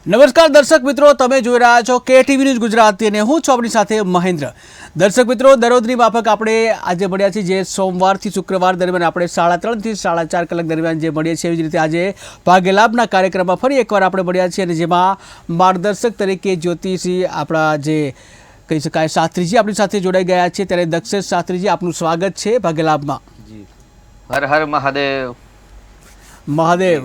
નમસ્કાર દર્શક મિત્રો, તમે જોઈ રહ્યા છો KTV ન્યૂઝ ગુજરાતી અને હું છું આપણી સાથે મહેન્દ્ર. દર્શક મિત્રો, દરરોજની માફક આપણે આજે મળ્યા છીએ, જે સોમવારથી શુક્રવાર દરમિયાન આપણે 3:30 થી 4:30 કલાક દરમિયાન જે મળીએ છીએ, એવી જ રીતે આજે ભાગ્યલાભના કાર્યક્રમમાં ફરી એકવાર આપણે મળ્યા છીએ અને જેમાં માર્ગદર્શક તરીકે જ્યોતિષી આપણા જે કહી શકાય શાસ્ત્રીજી આપણી સાથે જોડાઈ ગયા છે. ત્યારે દક્ષેશ શાસ્ત્રીજી, આપનું સ્વાગત છે ભાગ્યલાભમાં. જી, હર હર મહાદેવ. મહાદેવ.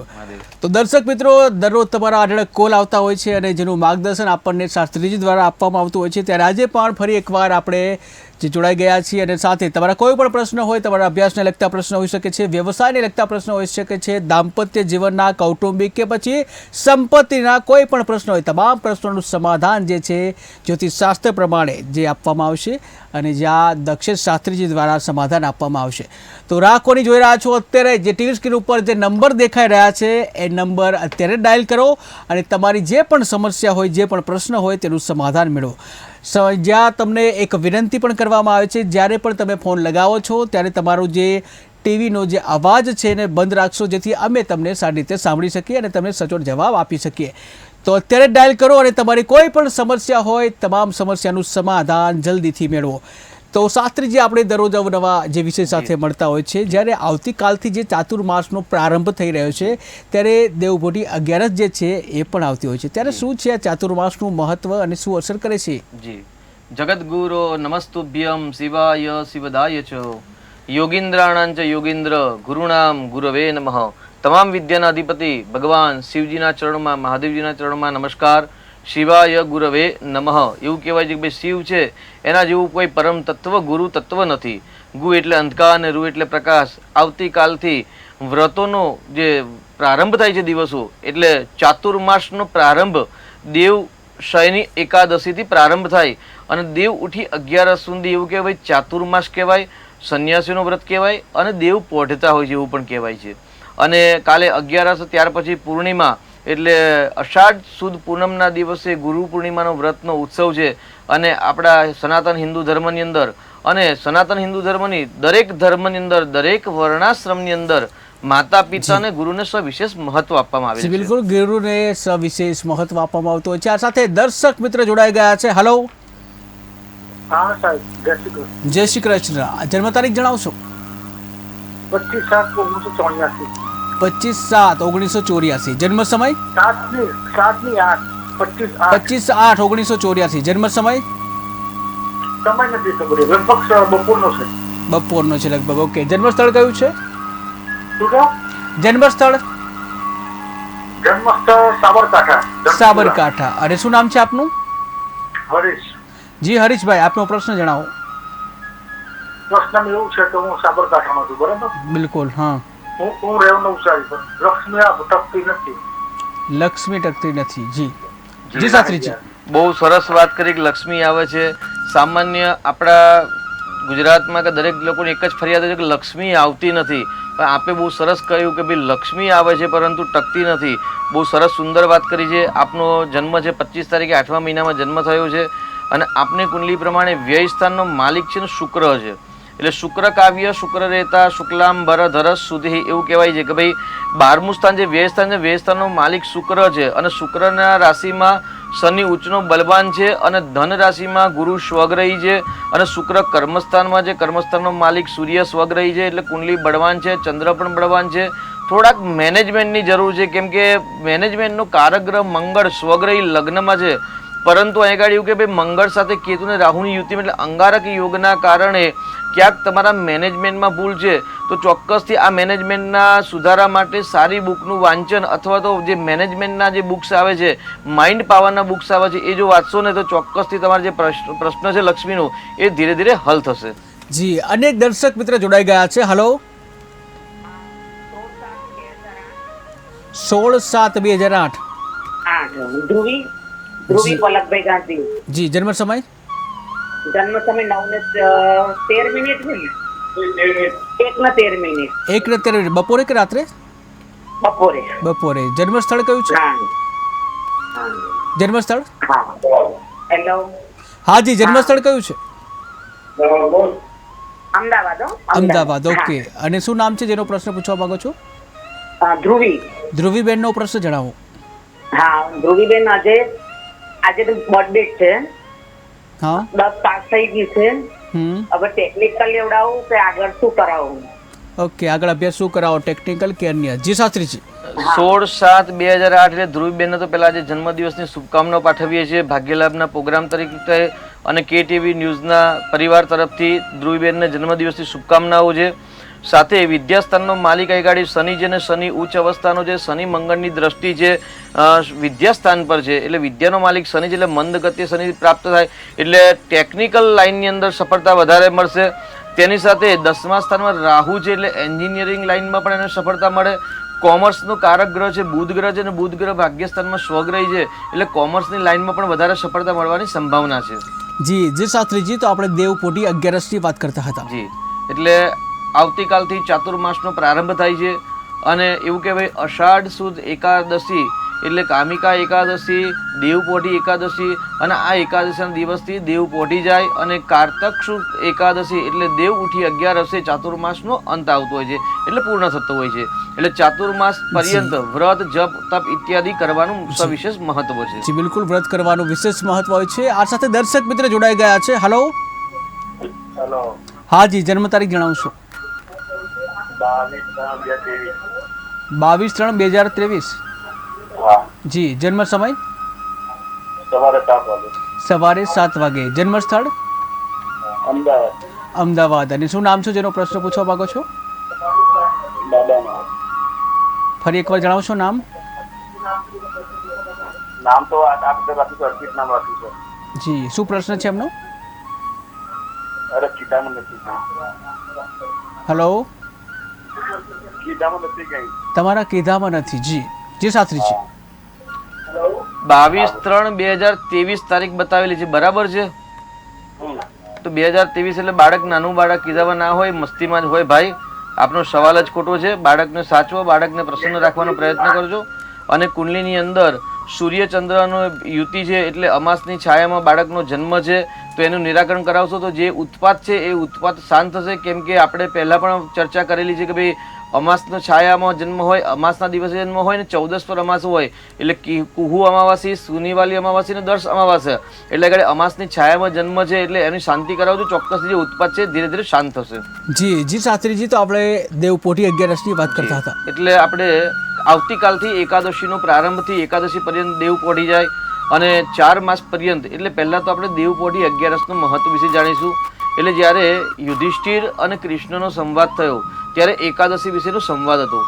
તો દર્શક મિત્રો, દરરોજ તમારા અઢળક કોલ આવતા હોય છે અને જેનું માર્ગદર્શન આપણને શાસ્ત્રીજી દ્વારા આપવામાં આવતું હોય છે. ત્યારે આજે પણ ફરી એકવાર આપણે જે જોડાઈ ગયા છીએ અને સાથે તમારા કોઈ પણ પ્રશ્ન હોય, તમારા અભ્યાસને લગતા પ્રશ્ન હોઈ શકે છે, વ્યવસાયને લગતા પ્રશ્ન હોઈ શકે છે, દાંપત્ય જીવનના, કૌટુંબિક કે પછી સંપત્તિના કોઈ પણ પ્રશ્ન હોય, તમામ પ્રશ્નોનું સમાધાન જે છે જ્યોતિષશાસ્ત્ર પ્રમાણે જે આપવામાં આવશે અને જ્યાં દક્ષેશ શાસ્ત્રીજી દ્વારા સમાધાન આપવામાં આવશે. તો રાહ કોની જોઈ રહ્યા છો? અત્યારે જે ટીવી સ્ક્રીન ઉપર જે નંબર દેખાઈ રહ્યા છે એ નંબર અત્યારે ડાયલ કરો અને તમારી જે પણ સમસ્યા હોય, જે પણ પ્રશ્ન હોય તેનું સમાધાન મેળવો. જ્યાં તમને એક વિનંતી પણ કરવામાં આવે છે, જ્યારે પણ તમે ફોન લગાવો છો ત્યારે તમારું જે ટીવીનો જે અવાજ છે એને બંધ રાખશો, જેથી અમે તમને સારી રીતે સાંભળી શકીએ અને તમને સચોટ જવાબ આપી શકીએ. તો અત્યારે ડાયલ કરો અને તમારી કોઈ પણ સમસ્યા હોય, તમામ સમસ્યાનું સમાધાન જલ્દીથી મેળવો. તો શાસ્ત્રીજી, આપણે દરરોજ અવનવા જે વિષય સાથે મળતા હોય છે. જ્યારે આવતીકાલથી જે ચાતુર્માસનો પ્રારંભ થઈ રહ્યો છે ત્યારે દેવભોટી 11 જે છે એ પણ આવતી હોય છે. ત્યારે શું છે આ ચાતુર્માસનું મહત્વ અને શું અસર કરે છે? જી, જગદગુરો નમસ્તુભ્યમ શિવાય શિવદાય ચ યોગીન્દ્રાણાં ચ યોગીન્દ્ર ગુરુણામ ગુરવે નમઃ. તમામ વિદ્યાના અધિપતિ ભગવાન શિવજીના ચરણમાં, મહાદેવજીના ચરણમાં નમસ્કાર. શિવાય ગુરવે નમઃ. એવું કહેવાય છે કે ભાઈ શિવ છે એના જેવું કોઈ પરમ તત્વ, ગુરુ તત્વ નથી. ગુ એટલે અંધકાર અને રૂ એટલે પ્રકાશ. આવતીકાલથી વ્રતોનો જે પ્રારંભ થાય છે દિવસો, એટલે ચાતુર્માસનો પ્રારંભ દેવ શયની એકાદશીથી પ્રારંભ થાય અને દેવ ઉઠી 11 સુધી એવું કહેવાય ચાતુર્માસ કહેવાય, સંન્યાસીનું વ્રત કહેવાય અને દેવ પોઢતા હોય છે એવું પણ કહેવાય છે. અને કાલે 11 ત્યાર પછી પૂર્ણિમા, એટલે અષાઢ સુદ પૂનમના દિવસે ગુરુ પૂર્ણિમાનો વ્રતનો ઉત્સવ છે. અને આપણા સનાતન હિન્દુ ધર્મની અંદર અને સનાતન હિન્દુ ધર્મની દરેક ધર્મની અંદર, દરેક વર્ણાશ્રમની અંદર માતા પિતા અને ગુરુને સવિશેષ મહત્વ આપવામાં આવે છે. બિલકુલ, ગુરુને સવિશેષ મહત્વ આપવામાં આવતું હોય છે. આ સાથે દર્શક મિત્ર જોડાઈ ગયા છે. હેલો. હા સાહેબ, જય શ્રી કૃષ્ણ. જય શ્રી કૃષ્ણ. જન્મ તારીખ જણાવશો? 25/7/1984. 25/7/1984. જન્મ સમય? 25/8/1984. જન્મ સમય? સમય નથી ખબર, લગભગ બપોરનો છે. બપોરનો છે લગભગ. ઓકે. જન્મ સ્થળ કયું છે? શું કહો? જન્મ સ્થળ? જન્મસ્થળ સાબરકાંઠા. સાબરકાંઠા. અને શું નામ છે આપનું? હરીશ. જી હરીશભાઈ, આપનો પ્રશ્ન જણાવો. પ્રશ્ન એવું છે કે હું સાબરકાંઠામાં છું, બરાબર? બિલકુલ. હા. હું રહેવું નવસારી, પણ લક્ષ્મી આ ટકતી નથી. લક્ષ્મી ટકતી નથી. જી જી શાસ્ત્રીજી. બહુ સરસ વાત કરી કે લક્ષ્મી આવે છે. સામાન્ય આપણા ગુજરાતમાં કે દરેક લોકોની એક જ ફરિયાદ છે કે લક્ષ્મી આવતી નથી. પણ આપે બહુ સરસ કહ્યું કે ભાઈ લક્ષ્મી આવે છે પરંતુ ટકતી નથી. બહુ સરસ સુંદર વાત કરી છે. આપનો જન્મ છે 25 તારીખે 8મા મહિનામાં જન્મ થયો છે અને આપની કુંડલી પ્રમાણે વ્યય સ્થાનનો માલિક છે ને શુક્ર છે. એટલે શુક્ર કાવ્ય શુક્ર રહેતા શુક્લાંબર ધરસ સુધી એવું કહેવાય છે કે ભાઈ 12મું સ્થાન જે વ્યય સ્થાન છે, વ્યય સ્થાનનો માલિક શુક્ર છે અને શુક્રના રાશિમાં શનિ ઉચ્ચનો બલવાન છે અને ધન રાશિમાં ગુરુ સ્વગ્રહી છે અને શુક્ર કર્મસ્થાનમાં છે. કર્મસ્થાનનો માલિક સૂર્ય સ્વગ્રહી છે. એટલે કુંડલી બળવાન છે, ચંદ્ર પણ બળવાન છે. થોડાક મેનેજમેન્ટની જરૂર છે, કેમ કે મેનેજમેન્ટનો કારક ગ્રહ મંગળ સ્વગ્રહી લગ્નમાં છે. પરંતુ અહીં આગળ એવું કે ભાઈ મંગળ સાથે કેતુ અને રાહુની યુતિમાં, એટલે અંગારક યોગના કારણે ક્યાંક તમારા મેનેજમેન્ટમાં ભૂલ છે. તો ચોક્કસથી આ મેનેજમેન્ટના સુધારા માટે સારી બુકનું વાંચન અથવા તો જે મેનેજમેન્ટના જે બુક્સ આવે છે, માઇન્ડ પાવરના બુક્સ આવે છે, એ જો વાંચશો ને તો ચોક્કસથી તમારો જે પ્રશ્ન છે લક્ષ્મીનો એ ધીરે ધીરે હલ થશે. જી, અનેક દર્શક મિત્ર જોડાઈ ગયા છે. હલો. 16/7/2008. ધ્રુવી પલકભાઈ ગાંધી. જી. જન્મ સમય? જન્મ સમય 9:13 1:13. 1:13. બપોરે કે રાત્રે? બપોરે. બપોરે. જન્મ સ્થળ કયું છે? જન્મ સ્થળ? હેલો. હા જી, જન્મ સ્થળ કયું છે? અમદાવાદ. અમદાવાદ. ઓકે. અને શું નામ છે જેનો પ્રશ્ન પૂછવા માંગો છો? ધ્રુવી. ધ્રુવીબેનનો પ્રશ્ન જણાવો. હા ધ્રુવીબેન આજે બર્થડે છે. હા 10 પાસ થઈ ગઈ છે. હવે ટેકનિકલ લેવડાવું કે આગળ શું કરાવું? ઓકે, આગળ અભ્યાસ શું કરાવો, ટેકનિકલ કે અન્ય? જી શાસ્ત્રીજી. 16/7/2008 એટલે ધ્રુવીબેનને તો પહેલા આજે જન્મદિવસની શુભકામનાઓ પાઠવીએ છીએ ભાગ્યલાભના પ્રોગ્રામ તરીકે અને KTV ન્યૂઝના પરિવાર તરફથી ધ્રુવીબેનને જન્મદિવસની શુભકામનાઓ છે. સાથે વિદ્યાસ્થાનનો માલિક આઈગાડી શનિ છે ને શનિ ઉચ્ચ અવસ્થાનો છે, શનિ મંગળની દ્રષ્ટિ છે વિદ્યાસ્થાન પર છે, એટલે વિદ્યાનો માલિક શનિ છે, એટલે મંદ ગતિએ શનિ પ્રાપ્ત થાય એટલે ટેકનિકલ લાઇનની અંદર સફળતા વધારે મળશે. તેની સાથે 10મા સ્થાનમાં રાહુ છે એટલે એન્જિનિયરિંગ લાઇનમાં પણ એને સફળતા મળે. કોમર્સનો કારક ગ્રહ છે બુધ ગ્રહ છે અને બુધ ગ્રહ ભાગ્યસ્થાનમાં સ્વગ્રહી છે એટલે કોમર્સની લાઇનમાં પણ વધારે સફળતા મળવાની સંભાવના છે. જી શાસ્ત્રીજી, તો આપણે દેવપોઢી 11ની વાત કરતા હતા. જી, એટલે આવતીકાલથી ચાતુર્માસનો પ્રારંભ થાય છે અને એવું કહેવાય અષાઢ સુદ એકાદશી એટલે કામિકા એકાદશી, દેવપોઢી એકાદશી અને આ એકાદશીના દિવસથી દેવ પોઢી જાય અને કારતક સુદ એકાદશી એટલે દેવ ઉઠી 11 ચાતુર્માસનો અંત આવતો હોય છે એટલે પૂર્ણ થતો હોય છે. એટલે ચાતુર્માસ પર્યંત વ્રત જપ તપ ઇત્યાદિ કરવાનું સવિશેષ મહત્વ છે. જી બિલકુલ, વ્રત કરવાનું વિશેષ મહત્વ હોય છે. આ સાથે દર્શક મિત્ર જોડાઈ ગયા છે. હેલો. હા જી, જન્મ તારીખ જણાવશો? 22/3/2023. જી, જન્મ સમય? સવારે 7 વાગે. જન્મ સ્થળ? અમદાવાદ. અને શું નામ છે જેનો પ્રશ્ન પૂછવા માંગો છો? ફરી એકવાર જણાવશો નામ? નામ તો અર્પિત નામ રાખ્યું છે. જી, શું પ્રશ્ન છે એમનો? અરે કીધામાં નથી. હેલો. કીધામાં નથી કઈ. તમારા કીધામાં નથી. જી જી શાસ્ત્રીજી. 22/3/2023 તારીખ બતાવેલી છે, બરાબર છે? તો 2023 એટલે બાળક નાનું બાળક કીધામાં ના હોય, મસ્તીમાં જ હોય. ભાઈ, આપનો સવાલ જ ખોટો છે. બાળકને સાચવો, બાળકને પ્રસન્ન રાખવાનો પ્રયત્ન કરજો. અને કુંડલીની અંદર સૂર્યચંદ્રનો યુતિ છે એટલે અમાસની છાયામાં બાળકનો જન્મ છે, તો એનું નિરાકરણ કરાવશો તો જે ઉત્પાત છે એ ઉત્પાત શાંત થશે. કેમ કે આપણે પહેલાં પણ ચર્ચા કરેલી છે કે ભાઈ અમાસનો છાયામાં જન્મ હોય, અમાસના દિવસે જન્મ હોય ને 14 પર અમાસ હોય એટલે કુહુ અમાવાસી, સુનીવાલી અમાવાસી ને દર્શ અમાવાસ્યા એટલે આગળ અમાસની છાયામાં જન્મ છે એટલે એની શાંતિ કરાવજો. ચોક્કસ જે ઉત્પાત છે ધીરે ધીરે શાંત થશે. જી જી શાસ્ત્રીજી, તો આપણે દેવપોઢી 11ની વાત કરતા હતા. એટલે આપણે આવતીકાલથી એકાદશીનો પ્રારંભથી એકાદશી પર્યંત દેવ પોઢી જાય અને 4 માસ પર્યંત એટલે પહેલાં તો આપણે દેવપોઢી 11નું મહત્વ વિશે જાણીશું. એટલે જ્યારે યુધિષ્ઠિર અને કૃષ્ણનો સંવાદ થયો ત્યારે એકાદશી વિશેનો સંવાદ હતો.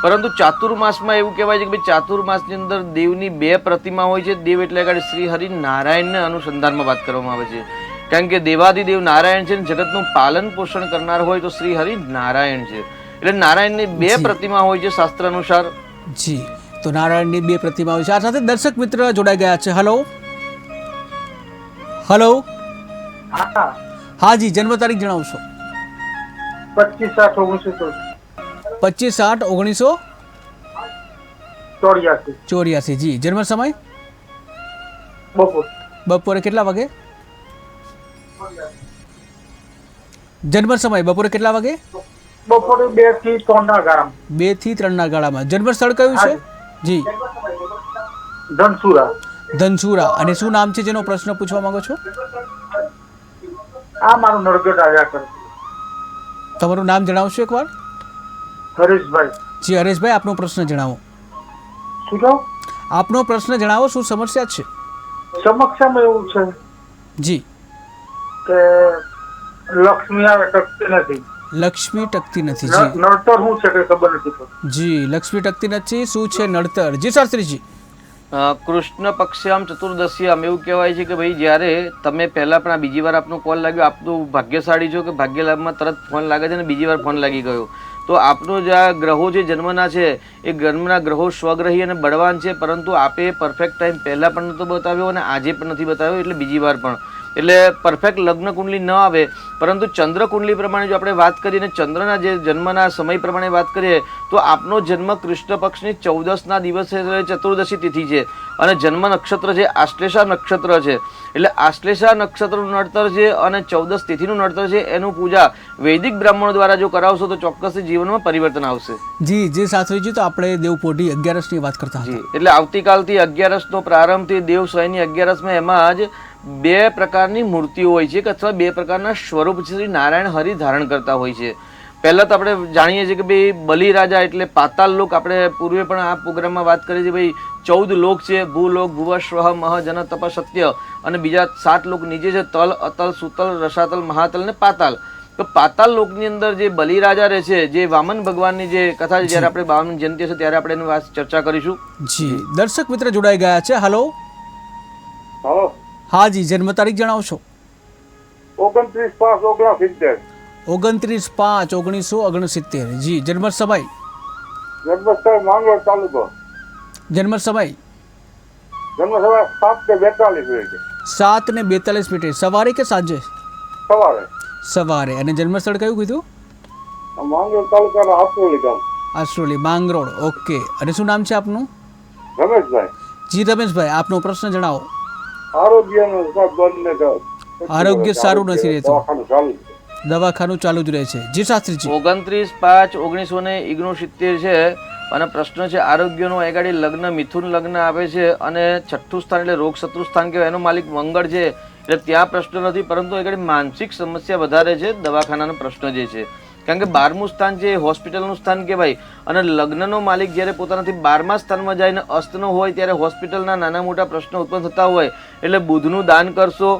પરંતુ ચાતુર્માસમાં એવું કહેવાય છે કે ભાઈ ચાતુર્માસની અંદર દેવની 2 પ્રતિમા હોય છે. દેવ એટલે આગળ શ્રી હરિ નારાયણના અનુસંધાનમાં વાત કરવામાં આવે છે. કારણ કે દેવાદિદેવ નારાયણ છે, જગતનું પાલન પોષણ કરનાર હોય તો શ્રી હરિ નારાયણ છે. એટલે નારાયણની 2 પ્રતિમા હોય છે શાસ્ત્ર અનુસાર. જી, તો નારાયણની 2 પ્રતિમા હોય છે. આ સાથે દર્શક મિત્ર જોડાઈ ગયા છે. હેલો. હેલો. હા જી, જન્મ તારીખ જણાવશો? 25/8/1984. જી, જન્મ સમય? બપોરે કેટલા વાગે? જન્મ સમય બપોરે કેટલા વાગે? બપોરે 2 થી 3 ના ગાળામાં. 2 થી 3 ના ગાળામાં. જન્મ સ્થળ કયું છે? જી, ધનસુરા. અને શું નામ છે જેનો પ્રશ્ન પૂછવા માંગો છો? આ મારું નરગઢ આવ્યા કરે. તમારું નામ જણાવશો એકવાર? હરેશભાઈ. જી હરેશભાઈ, આપનો પ્રશ્ન જણાવો. શું કહો? આપનો પ્રશ્ન જણાવો, શું સમસ્યા છે? સમસ્યામાં એવું છે જી કે લક્ષ્મી આવે ટકતી નથી. લક્ષ્મી ટકતી નથી. જી નડતર શું છે કે ખબર નથી પડતી. જી, લક્ષ્મી ટકતી નથી. શું છે નડતર? જી શાસ્ત્રીજી. કૃષ્ણ પક્ષામ ચતુર્દશીયામ એવું કહેવાય છે કે ભાઈ જ્યારે તમે પહેલાં પણ આ બીજી વાર આપનો કોલ લાગ્યો, આપનું ભાગ્યશાળી છો કે ભાગ્યલાભમાં તરત ફોન લાગે છે અને બીજી વાર ફોન લાગી ગયો. તો આપનો જે આ ગ્રહો જે જન્મના છે એ જન્મના ગ્રહો સ્વગ્રહી અને બળવાન છે, પરંતુ આપે પરફેક્ટ ટાઈમ પહેલાં પણ નહોતો બતાવ્યો અને આજે પણ નથી બતાવ્યો એટલે બીજી વાર પણ. એટલે પરફેક્ટ લગ્ન કુંડલી ન આવે, પરંતુ ચંદ્ર કુંડલી પ્રમાણે જો આપણે વાત કરીએ અને ચંદ્રના જે જન્મના સમય પ્રમાણે વાત કરીએ તો આપનો જન્મ કૃષ્ણ પક્ષની 14ના દિવસે ચતુર્દશી તિથિ છે અને જન્મ નક્ષત્ર છે આશ્લેષા નક્ષત્ર છે. એટલે આશ્લેષા નક્ષત્રનું નડતર છે અને 14 તિથિનું નડતર છે, એનું પૂજા વૈદિક બ્રાહ્મણો દ્વારા જો કરાવશો તો ચોક્કસથી જીવનમાં પરિવર્તન આવશે. જી શાસ્ત્રીજી, તો આપણે દેવપોઢી 11ની વાત કરતા હતા. એટલે આવતીકાલથી 11નો પ્રારંભથી દેવશયની 11માં એમાં જ 2 પ્રકારની મૂર્તિઓ હોય છે કે અથવા 2 પ્રકારના સ્વરૂપ શ્રી નારાયણ હરિ ધારણ કરતા હોય છે. પહેલા તો આપણે જાણીએ છીએ કે ભાઈ બલિરાજા એટલે પાતાલ લોક. આપણે પૂર્વે પણ આ પ્રોગ્રામમાં વાત કરી છે ભાઈ 14 લોક છે, ભૂલોક, ભુવસ્વહ, મહ, જન, તપ, સત્ય, અને બીજા 7 લોક નીચે છે તલ, અતલ, સુતલ, રસાતલ, મહાતલ ને પાતાલ. તો પાતાલ લોકની અંદર જે બલિરાજા રહે છે, જે વામન ભગવાનની જે કથા છે, જ્યારે આપણે વામન જયંતિ હશે ત્યારે આપણે એની વાત ચર્ચા કરીશું. જી દર્શક મિત્ર જોડાઈ ગયા છે. હલો. હલો. હા જી, જન્મ તારીખ જણાવશો. 29/5/1969. 29/5/1969. જી જન્મ સમય. જન્મસ્થળ માંગરોળ તાલુકો. જન્મ સમય જન્મસમય 7:42 સવારે કે સાંજે? સવારે. સવારે. અને જન્મસ્થળ કયું કીધું? માંગરોળ તાલુકાના આસરોલી ગામ. આસરોલી, માંગરોળ. ઓકે. અને શું નામ છે આપનું? રમેશભાઈ. જી રમેશભાઈ, આપનો પ્રશ્ન જણાવો. આરોગ્યનું સાહેબ બંને આરોગ્ય સારું નથી રહેતું. દવાખાનું ચાલુ છે. દવાખાનું ચાલુ જ રહે છે. જી શાસ્ત્રીજી. 29/5/1969 છે અને પ્રશ્ન છે આરોગ્યનો. એગાડી લગ્ન મિથુન લગ્ન આવે છે અને 6ઠું સ્થાન એટલે રોગ શત્રુ સ્થાન કહેવાય, એનો માલિક મંગળ છે, એટલે ત્યાં પ્રશ્ન નથી, પરંતુ એગાડી માનસિક સમસ્યા વધારે છે. દવાખાનાનો પ્રશ્ન જે છે, કારણ કે 12મું સ્થાન છે હોસ્પિટલનું સ્થાન કહેવાય અને લગ્નનો માલિક જ્યારે પોતાનાથી 12મા સ્થાનમાં જાય ને અસ્તનો હોય ત્યારે હોસ્પિટલના નાના મોટા પ્રશ્નો ઉત્પન્ન થતા હોય, એટલે બુધનું દાન કરશો.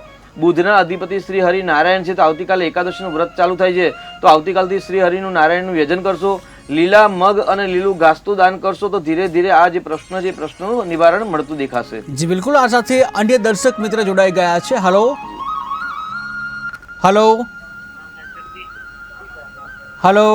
બુધના અધિપતિ શ્રી હરિ નારાયણ છે, તો આવતીકાલે એકાદશીનું વ્રત ચાલુ થાય છે, તો આવતીકાલથી શ્રી હરિનું નારાયણનું યજન કરશો. લીલા મગ અને લીલું ઘાસતું દાન કરશો તો ધીરે ધીરે આ જે પ્રશ્ન છે પ્રશ્નનું નિવારણ મળતું દેખાશે. જી બિલકુલ. આ સાથે અન્ય દર્શક મિત્ર જોડાઈ ગયા છે. હલો. હલો. હલો.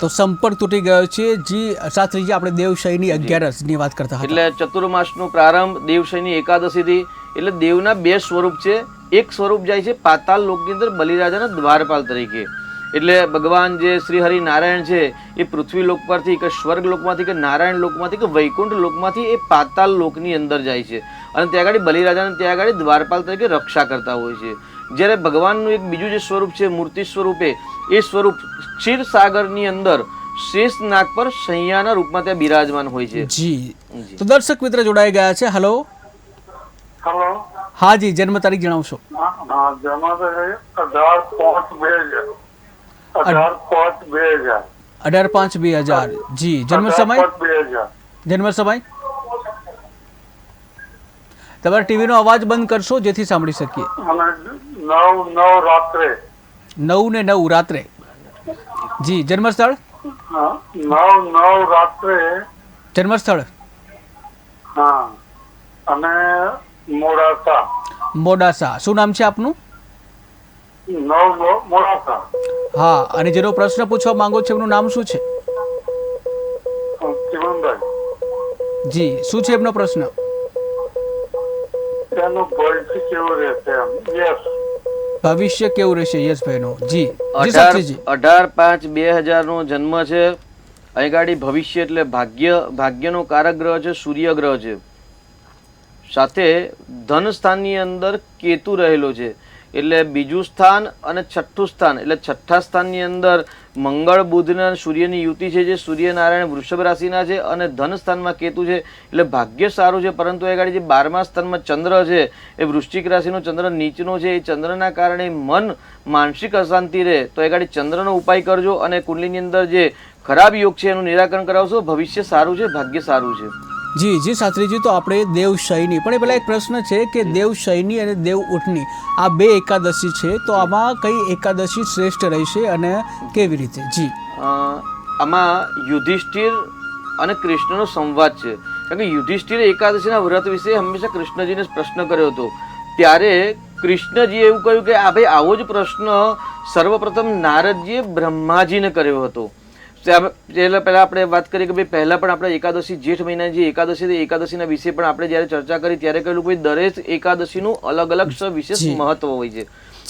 તો સંપર્ક તૂટી ગયો છે. જી શાસ્ત્રીજી, આપણે દેવશયની 11ની વાત કરતા હતા. એટલે ચતુર્માસનો પ્રારંભ દેવશયની એકાદશીથી. એટલે દેવના 2 સ્વરૂપ છે. એક સ્વરૂપ જાય છે પાતાલ લોકની અંદર બલિરાજાના દ્વારપાલ તરીકે. એટલે ભગવાન જે શ્રી હરિ નારાયણ છે એ પૃથ્વી લોક પરથી કે સ્વર્ગ લોકમાંથી કે નારાયણ લોકમાંથી કે વૈકુંઠ લોકમાંથી એ પાતાલ લોકની અંદર જાય છે અને ત્યાં આગળ બલિરાજાને ત્યાં આગળ દ્વારપાલ તરીકે રક્ષા કરતા હોય છે. જ્યારે ભગવાનનું એક બીજું જે સ્વરૂપ છે મૂર્તિ સ્વરૂપે, એ સ્વરૂપ ક્ષીરસાગરની અંદર શેષ નાગ પર શૈયાના રૂપમાં ત્યાં બિરાજમાન હોય છે. જી. તો દર્શક મિત્ર જોડાઈ ગયા છે. હલો. હલો. હા જી, જન્મ તારીખ જણાવશો. હા, જન્મ તારીખ 18/5/2000. 18/5/2000. 18/5/2000. જી. જન્મ સમય? 18/5/2000. જન્મ સમય? તમારા ટીવીનો અવાજ બંધ કરશો જેથી સાંભળી શકીએ. અને 9/9 રાત્રે. 9:09 રાત્રે. જી. જન્મસ્થળ? 9/9 રાત્રે. જન્મસ્થળ? હા. અને મોડાસા. મોડાસા. શું નામ છે આપનું? મોડાસા. હા. અને જેનો પ્રશ્ન પૂછવા માંગો છો એમનું નામ શું છે? ચિમનભાઈ. જી. શું છે એમનો પ્રશ્ન? એનું ભવિષ્ય કેવું રહેશે એમ. યસ. ભવિષ્ય કેવું રહેશે? યશભાઈનો. જી. 18/5/2000 નો જન્મ છે. અહીં ગાડી ભવિષ્ય એટલે ભાગ્યનો કારક ગ્રહ છે, સૂર્ય ગ્રહ છે. સાથે ધન સ્થાનની અંદર કેતુ રહેલો છે. એટલે બીજું સ્થાન અને 6ઠું સ્થાન એટલે 6ઠા સ્થાનની અંદર મંગળ બુધ અને સૂર્યની યુતિ છે, જે સૂર્યનારાયણ વૃષભ રાશિના છે અને ધન સ્થાનમાં કેતુ છે, એટલે ભાગ્ય સારું છે. પરંતુ એ ગાડી જે 12મા સ્થાનમાં ચંદ્ર છે એ વૃશ્ચિક રાશિનો ચંદ્ર નીચનો છે, એ ચંદ્રના કારણે મન માનસિક અશાંતિ રહે, તો એ ગાડી ચંદ્રનો ઉપાય કરજો અને કુંડલીની અંદર જે ખરાબ યોગ છે એનું નિરાકરણ કરાવશો. ભવિષ્ય સારું છે, ભાગ્ય સારું છે. જી. જી શાસ્ત્રીજી, તો આપણે દેવશયની પણ એ પહેલાં એક પ્રશ્ન છે કે દેવશયની અને દેવ ઉઠની આ 2 એકાદશી છે, તો આમાં કઈ એકાદશી શ્રેષ્ઠ રહેશે અને કેવી રીતે? જી. આમાં યુધિષ્ઠિર અને કૃષ્ણનો સંવાદ છે, કારણ કે યુધિષ્ઠિરે એકાદશીના વ્રત વિશે હંમેશા કૃષ્ણજીને પ્રશ્ન કર્યો હતો. ત્યારે કૃષ્ણજીએ એવું કહ્યું કે આ ભાઈ આવો જ પ્રશ્ન સર્વપ્રથમ નારદજીએ બ્રહ્માજીને કર્યો હતો. એટલે પહેલા આપણે વાત કરીએ કે ભાઈ પહેલા પણ આપણે એકાદશી જેઠ મહિનાની જે એકાદશી હતી એકાદશીના વિશે પણ આપણે જ્યારે ચર્ચા કરી ત્યારે કહેલું કે દરેક એકાદશીનું અલગ અલગ વિશેષ મહત્વ હોય છે,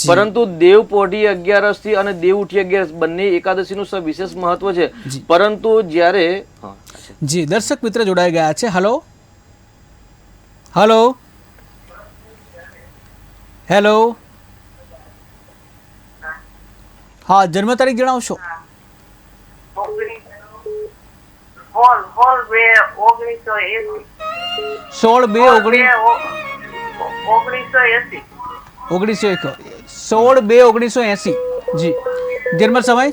પરંતુ દેવ પોઢી 11 થી અને દેવ ઉઠી 11 બંને એકાદશીનું વિશેષ મહત્વ છે. પરંતુ જ્યારે જી દર્શક મિત્ર જોડાઈ ગયા છે. હલો હલો હેલો, હા જન્મ તારીખ જણાવશો? 16/2/1980. જી. જન્મ સમય?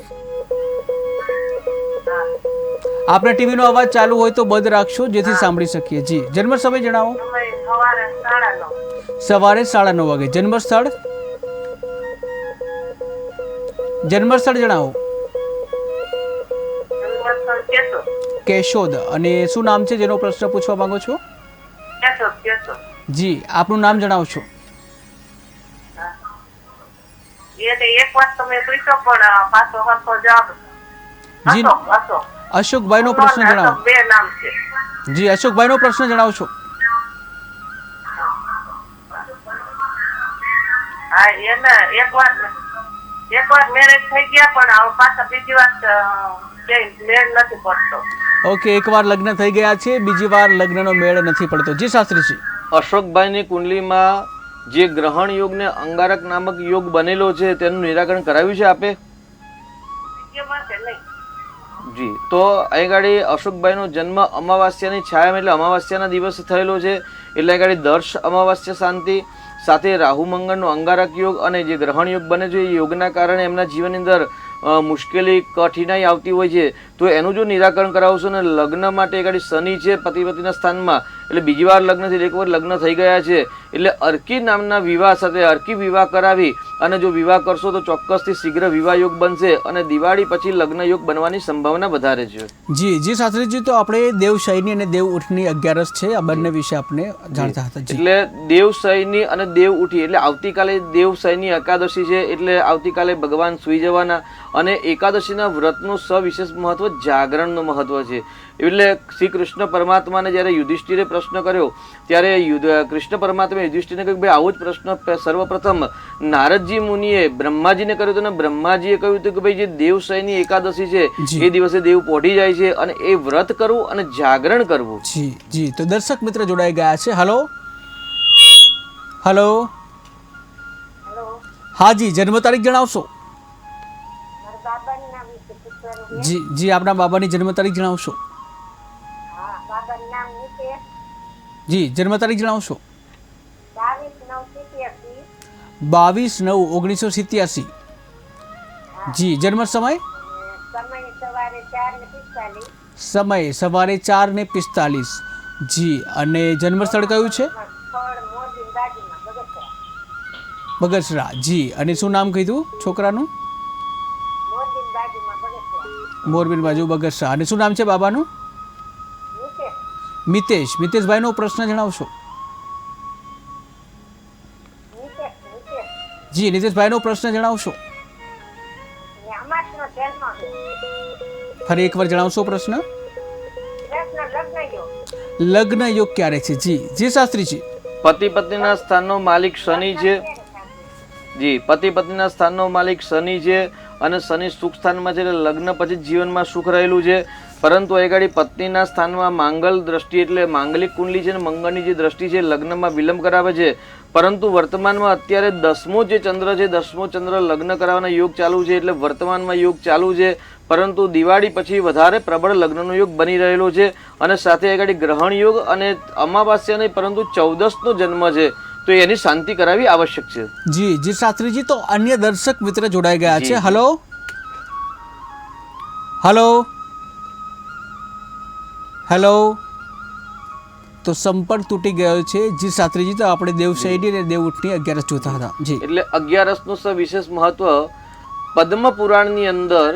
આપને ટીવી નો અવાજ ચાલુ હોય તો બંધ રાખશો જેથી સાંભળી શકીએ. જી જન્મ સમય જણાવો. સવારે 9:30 વાગે. જન્મ સ્થળ? જન્મ સ્થળ જણાવો. કેશોદ. અને શું નામ છે જેનો પ્રશ્ન પૂછવા માંગો છો? જી આપનું નામ જણાવશો. અશોકભાઈ નો પ્રશ્ન જણાવો. જી અશોકભાઈ નો પ્રશ્ન જણાવશો. એક વાર મેરેજ થઈ ગયા પણ પાછા બીજી વાર મેળ નથી પડતો. ઓકે, એકવાર લગ્ન થઈ ગયા છે, બીજી વાર લગ્નનો મેળ નથી પડતો. જી શાસ્ત્રીજી. અશોકભાઈની કુંડલીમાં જે ગ્રહણ યોગ ને અંગારક નામક યોગ બનેલો છે તેનું નિરાકરણ કરાવ્યું છે આપે? જી. તો અહીં ગાડી અશોકભાઈનો જન્મ અમાવાસ્યાની છાયામાં એટલે અમાવાસ્યાના દિવસે થયેલો છે, એટલે અહીં ગાડી દર્શ અમાવાસ્યા શાંતિ સાથે રાહુ મંગળનો અંગારક યોગ અને જે ગ્રહણ યોગ બને છે એ યોગના કારણે એમના જીવનની અંદર મુશ્કેલી કઠિનાઈ આવતી હોય છે. તો એનું જો નિરાકરણ કરાવશો ને લગ્ન માટે ગાડી શનિ છે પતિ પતિના સ્થાનમાં, એટલે બીજી વાર લગ્ન છે, એકવાર લગ્ન થઈ ગયા છે, એટલે અર્કી નામના વિવાહ સાથે અર્કી વિવાહ કરાવી અને જો વિવાહ કરશો તો ચોક્કસથી શીઘ્ર વિવાહ યોગ બનશે અને દિવાળી પછી લગ્ન યોગ બનવાની સંભાવના વધારે છે. જી જી શાસ્ત્રીજી, તો આપણે દેવ શયની અને દેવ ઉઠની 11 છે, આ બંને વિશે આપણે જાણતા હતા. એટલે દેવ શયની અને દેવ ઉઠી એટલે આવતીકાલે દેવ શયની એકાદશી છે, એટલે આવતીકાલે ભગવાન સુઈ જવાના અને એકાદશીના વ્રતનું સવિશેષ મહત્વ જાગરણનું મહત્વ છે. એટલે શ્રી કૃષ્ણ પરમાત્માને જ્યારે યુધિષ્ઠિરે પ્રશ્ન કર્યો ત્યારે કૃષ્ણ પરમાત્માએ યુધિષ્ઠિરને કહ્યું ભાઈ આવો જ પ્રશ્ન સર્વપ્રથમ નારદજી મુનિએ બ્રહ્માજીને કર્યો હતો અને બ્રહ્માજીએ કહ્યું હતું કે ભાઈ જે દેવશયની એકાદશી છે એ દિવસે દેવ પોઢી જાય છે અને એ વ્રત કરવું અને જાગરણ કરવું. જી જી. તો દર્શક મિત્ર જોડાઈ ગયા છે. હલો હલો, હા જી જન્મ તારીખ જણાવશો? જી જી આપના બાબાની જન્મ તારીખ જણાવશો? જી જન્મ તારીખ જણાવશો? 22/9/1987. જી જન્મ સમય? સમય સવારે 4:45. જી. અને જન્મ સ્થળ કયું છે? બગસરા. જી. અને શું નામ કીધું છોકરાનું? મોરબી બાજુ બગસરા. અને શું નામ છે બાબાનું? મિતેશ. મિતેશભાઈનો પ્રશ્ન જણાવશો? જી નિતેશભાઈનો પ્રશ્ન જણાવશો? ફરી એકવાર જણાવશો પ્રશ્ન? લગ્ન યોગ ક્યારે છે? જી જી શાસ્ત્રીજી. પતિ પત્નીના સ્થાનનો માલિક શનિ છે. જી પતિ પત્નીના સ્થાનનો માલિક શનિ છે અને શનિ સુખ સ્થાનમાં છે એટલે લગ્ન પછી જીવનમાં સુખ રહેલું છે. પરંતુ એ ગાડી પત્નીના સ્થાનમાં માંગલ દ્રષ્ટિ એટલે માંગલિક કુંડલી છે અને મંગળની જે દ્રષ્ટિ છે લગ્નમાં વિલંબ કરાવે છે. પરંતુ વર્તમાનમાં અત્યારે 10મો જે ચંદ્ર છે 10મો ચંદ્ર લગ્ન કરાવવાના યોગ ચાલુ છે, એટલે વર્તમાનમાં યોગ ચાલુ છે. પરંતુ દિવાળી પછી વધારે પ્રબળ લગ્નનો યોગ બની રહેલો છે અને સાથે એ ગાડી ગ્રહણ યોગ અને અમાવાસ્યા નહીં પરંતુ 14નો જન્મ છે, તો એની શાંતિ કરાવી આવશ્યક છે. જી જી શાસ્ત્રીજી. તો અન્ય દર્શક મિત્ર જોડાઈ ગયા છે. Hello hello hello. તો સંપર્ક તૂટી ગયો છે. જી શાસ્ત્રીજી, તો આપણે દેવશયની અને દેવ ઉઠની 11 જોતા હતા. જી. એટલે 11નું વિશેષ મહત્વ પદ્મ પુરાણની અંદર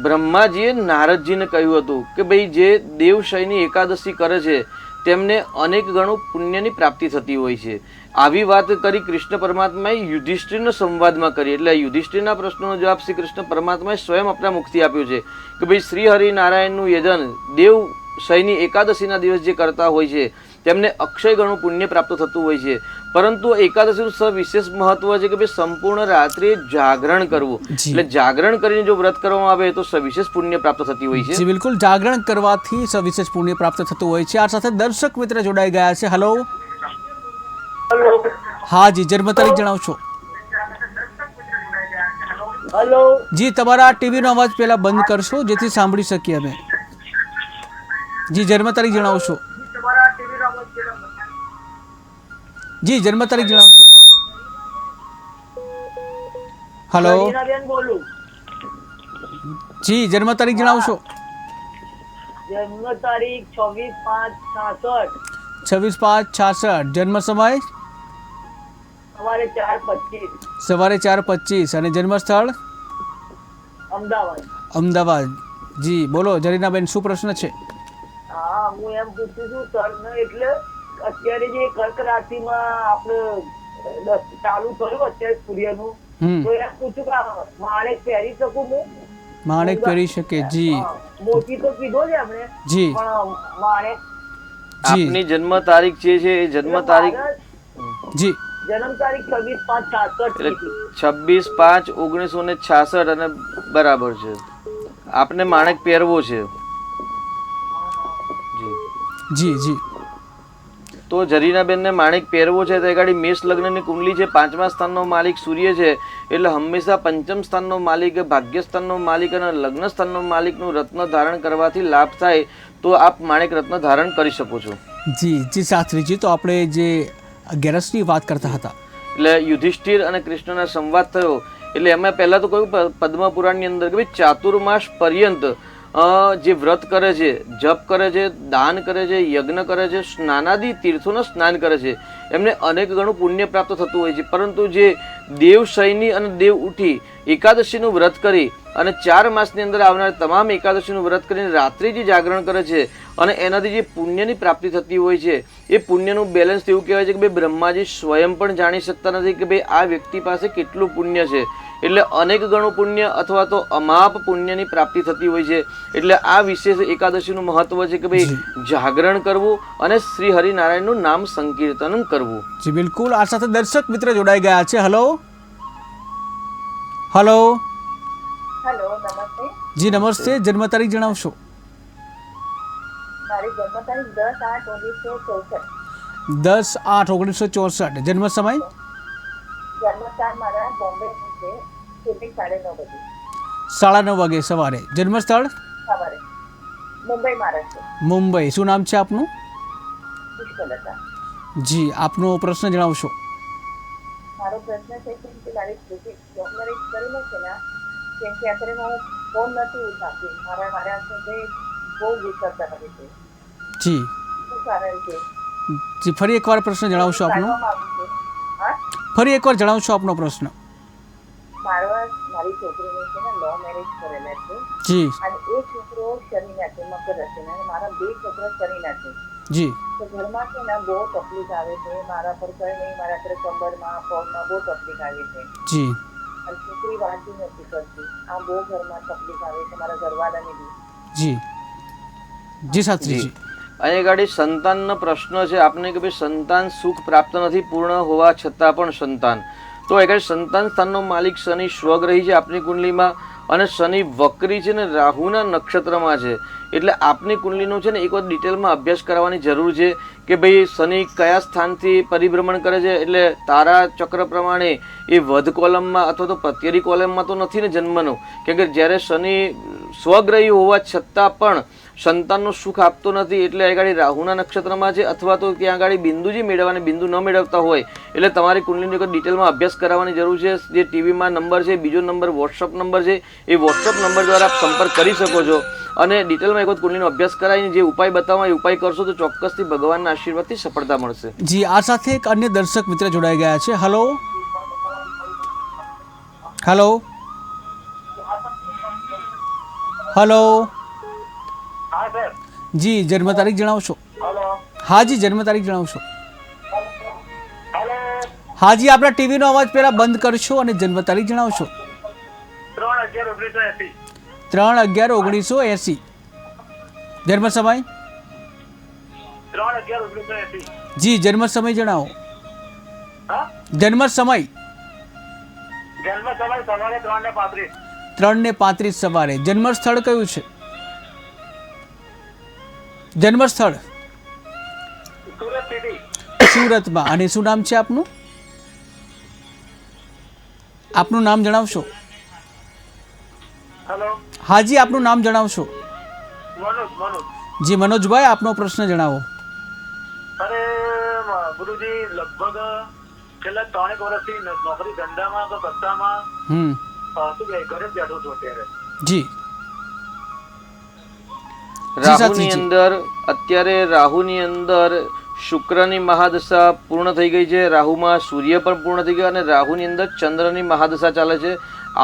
બ્રહ્માજીએ નારદજીને કહ્યું હતું કે ભાઈ જે દેવશયની એકાદશી કરે છે તેમને અનેક ગણું પુણ્યની પ્રાપ્તિ થતી હોય છે. આવી વાત કરી કૃષ્ણ પરમાત્માએ યુધિષ્ઠિરના સંવાદમાં કરી. એટલે યુધિષ્ઠિરના પ્રશ્નનો જવાબ શ્રી કૃષ્ણ પરમાત્માએ સ્વયં આપણા મુખથી આપ્યો છે કે ભાઈ શ્રી હરિનારાયણનું યજન દેવ શયની એકાદશીના દિવસ જે કરતા હોય છે તેમને અક્ષય ગણું પુણ્ય પ્રાપ્ત થતું હોય છે. પરંતુ એકાદશીનું સવિશેષ મહત્વ છે કે ભાઈ સંપૂર્ણ રાત્રે જાગરણ કરવું. એટલે જાગરણ કરીને જો વ્રત કરવામાં આવે તો સવિશેષ પુણ્ય પ્રાપ્ત થતી હોય છે. જી બિલકુલ, જાગરણ કરવાથી સવિશેષ પુણ્ય પ્રાપ્ત થતું હોય છે. આ સાથે દર્શક મિત્ર જોડાઈ ગયા છે. હલો, હા જી, જન્મ તારીખ જણાવશો? હેલો જી, તમારા ટીવીનો અવાજ પહેલા બંધ કરશો જેથી સાંભળી શકીએ અમે. જી, જન્મ તારીખ જણાવશો? જી, જન્મ તારીખ જણાવશો? હલો બેન બોલું. જી, જન્મ તારીખ જણાવશો? જન્મ તારીખ 26/5/66. 26/5/66. જન્મ સમય? સવારે 4:25 સવારે 4:25. અને જન્મ સ્થળ? અમદાવાદ. અમદાવાદ. જી બોલો જરીનાબેન, શું પ્રશ્ન છે? હા, હું એમ પૂછું છું સર, એટલે અત્યારે જે કર્ક રાશિમાં આપણે ચાલુ થયું અત્યારે સૂર્યનું, તો એમ પૂછું કે માણેક પહેરી શકું હું? માણેક પહેરી શકે? જી મોતી તો કીધો છે એમણે, જી પણ માણેક જી આપની જન્મ તારીખ જે છે એ જન્મ તારીખ જી જન્મ તારીખ 26/5/66 26/5/1966 અને બરાબર છે. આપને માણેક પહેરવો છે. જી જી જી તો જરીનાબેનને માણેક પહેરવો છે તો એ ગાડી મેષ લગ્નની કુંડલી છે. 5મા સ્થાનનો માલિક સૂર્ય છે, એટલે હંમેશા પંચમ સ્થાનનો માલિક, ભાગ્ય સ્થાનનો માલિક અને લગ્ન સ્થાનનો માલિકનું રત્ન ધારણ કરવાથી લાભ થાય, તો આપ માણેક રત્ન ધારણ કરી શકો છો. જી જી શાસ્ત્રીજી, તો આપણે જે 11ની વાત કરતા હતા, એટલે યુધિષ્ઠિર અને કૃષ્ણના સંવાદ થયો. એટલે એમાં પહેલા તો કહ્યું પદ્મ પુરાણની અંદર કે ભાઈ ચાતુર્માસ પર્યંત જે વ્રત કરે છે, જપ કરે છે, દાન કરે છે, યજ્ઞ કરે છે, સ્નાનાદિ તીર્થોનું સ્નાન કરે છે, એમને અનેક ગણું પુણ્ય પ્રાપ્ત થતું હોય છે. પરંતુ જે દેવ શયની અને દેવ ઉઠી એકાદશીનું વ્રત કરી અને 4 માસની અંદર આવનાર તમામ એકાદશીનું વ્રત કરીને રાત્રે જે જાગરણ કરે છે અને એનાથી જે પુણ્યની પ્રાપ્તિ થતી હોય છે, એ પુણ્યનું બેલેન્સ એવું કહેવાય છે કે ભાઈ બ્રહ્માજી સ્વયં પણ જાણી શકતા નથી કે ભાઈ આ વ્યક્તિ પાસે કેટલું પુણ્ય છે. એટલે અનેક ગણું પુણ્ય અથવા તો અમાપ પુણ્યની પ્રાપ્તિ થતી હોય છે. એટલે આ વિશેષ એકાદશીનું મહત્વ છે કે ભાઈ જાગરણ કરવું અને શ્રી હરિનારાયણનું નામ સંકીર્તન કરવું. જી બિલકુલ. આ સાથે દર્શક મિત્ર જોડાઈ ગયા છે. હલો હલો હેલો, નમસ્તે. જી નમસ્તે, જન્મ તારીખ જણાવશો? મારી જન્મ તારીખ 10/8/1964. 10/8/1964. જન્મ સમય? જન્મસ્થાન મારા બોમ્બે છે, છેલ્લી 9:30 વાગે 9:30 વાગે સવારે. જન્મ સ્થળ? સવારે મુંબઈ, મહારાષ્ટ્ર. મુંબઈ. શું નામ છે આપનું? પુષ્પલતા. જી, આપનો પ્રશ્ન જણાવશો? મારો પ્રશ્ન છે કે મારી સ્કૂટી જોબ મેરેજ કરીને છે ને, કેમ કે અત્યારે હું ફોન નથી ઉઠાવતી. મારા સાથે બહુ ગુસ્સા કરે છે. જી શું કારણ છે? જી, ફરી એકવાર પ્રશ્ન જણાવશો આપનો? જાણવા માંગુ છું. હા, ફરી એકવાર જણાવશો આપનો પ્રશ્ન? મારી છોકરીને છે ને લવ મેરેજ કરેલા છે, જી અને એ છોકરો શરીના છે, મકર રાશિના, અને મારા 2 છોકરા શરીના છે. જી તો ઘરમાં છે ને બહુ તકલીફ આવે છે. મારા પર કઈ નહીં, મારા અત્યારે કમરમાં પગમાં બહુ તકલીફ આવે છે. જી અને છોકરી વાંચી નથી કરતી. આ બહુ ઘરમાં તકલીફ આવે છે મારા ઘરવાળાને બી. જી જી શાસ્ત્રીજી. અહીંયા ગાડી સંતાનનો પ્રશ્ન છે આપને કે ભાઈ સંતાન સુખ પ્રાપ્ત નથી પૂર્ણ હોવા છતાં પણ સંતાન. તો આગળ સંતાન સ્થાનનો માલિક શનિ સ્વગ્રહી છે આપની કુંડલીમાં, અને શનિ વક્રી છે ને રાહુના નક્ષત્રમાં છે. એટલે આપની કુંડલીનું છે ને એક વાર ડિટેલમાં અભ્યાસ કરવાની જરૂર છે કે ભાઈ શનિ કયા સ્થાનથી પરિભ્રમણ કરે છે. એટલે તારા ચક્ર પ્રમાણે એ વધ કોલમમાં અથવા તો પ્રત્યરી કોલમમાં તો નથી ને જન્મનો, કેમ કે જ્યારે શનિ સ્વગ્રહી હોવા છતાં પણ સંતાનનું સુખ આપતો નથી. એટલે આગળ રાહુના નક્ષત્રમાં છે, અથવા તો ત્યાં આગળ બિંદુજી મેળવવાને બિંદુ ન મેળવતા હોય એટલે તમારી કુંડલીનો એક ડિટેલમાં અભ્યાસ કરાવવાની જરૂર છે. જે ટીવીમાં નંબર છે, બીજો નંબર વોટ્સઅપ નંબર છે, એ વોટ્સઅપ નંબર દ્વારા આપ સંપર્ક કરી શકો છો. અને ડિટેલમાં એક વખત કુંડલીનો અભ્યાસ કરાવીને જે ઉપાય બતાવવા એ ઉપાય કરશો તો ચોક્કસથી ભગવાનના આશીર્વાદથી સફળતા મળશે. જી, આ સાથે એક અન્ય દર્શક મિત્ર જોડાઈ ગયા છે. હલો હલો હલો હા સર. જી, જન્મ તારીખ જણાવશો? હલો. હાજી જન્મ તારીખ જણાવશો? હેલો, હાજી આપણા ટીવીનો અવાજ પહેલા બંધ કરશો અને જન્મ તારીખ જણાવશો? 3/11/1980. 3/11/1980. જન્મ સમય? 3/11/1980. જી જન્મ સમય જણાવો. હા, જન્મ સમય? જન્મ સમય સવારે 3:35. 3:35 સવારે. જન્મ સ્થળ કયું છે? જન્મ સ્થળ? સુરત સિટી. સુરતમાં. અને શું નામ છે આપનું? આપનું નામ જણાવશો? હેલો, હાજી આપનું નામ જણાવશો? મનોજ. જી મનોજભાઈ આપનો પ્રશ્ન જણાવો. અરે ગુરુજી, લગભગ છેલ્લા 3 વર્ષથી નોકરી ધંધામાં કે સત્તામાં હમ શું કહે ઘરે જ બેઠો છું અત્યારે. જી રાહુની અંદર અત્યારે રાહુની અંદર શુક્રની મહાદશા પૂર્ણ થઈ ગઈ છે. રાહુમાં સૂર્ય પણ પૂર્ણ થઈ ગયો અને રાહુની અંદર ચંદ્રની મહાદશા ચાલે છે.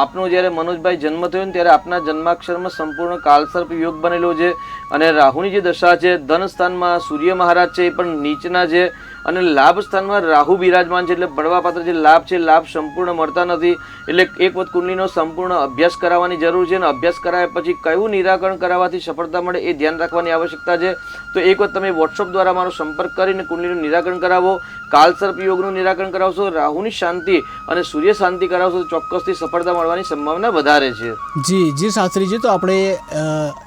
આપનો જ્યારે મનોજભાઈ જન્મ થયો ને ત્યારે આપના જન્માક્ષરમાં સંપૂર્ણ કાલસર્પ યોગ બનેલો છે અને રાહુની જે દશા છે ધન સ્થાનમાં સૂર્ય મહારાજ છે એ પણ નીચના છે અને લાભ સ્થાનમાં રાહુ બિરાજમાન છે એટલે મળવાપાત્ર જે લાભ છે લાભ સંપૂર્ણ મળતા નથી. એટલે એક વખત કુંડલીનો સંપૂર્ણ અભ્યાસ કરાવવાની જરૂર છે અને અભ્યાસ કરાવ્યા પછી કયું નિરાકરણ કરાવવાથી સફળતા મળે એ ધ્યાન રાખવાની આવશ્યકતા છે. તો એક વખત તમે વોટ્સઅપ દ્વારા મારો સંપર્ક કરીને કુંડલીનું નિરાકરણ કરાવો, કાલસર્પ યોગનું નિરાકરણ કરાવશો, રાહુની શાંતિ અને સૂર્ય શાંતિ કરાવશો તો ચોક્કસથી સફળતા મળવાની સંભાવના વધારે છે. જી શાસ્ત્રીજી, તો આપણે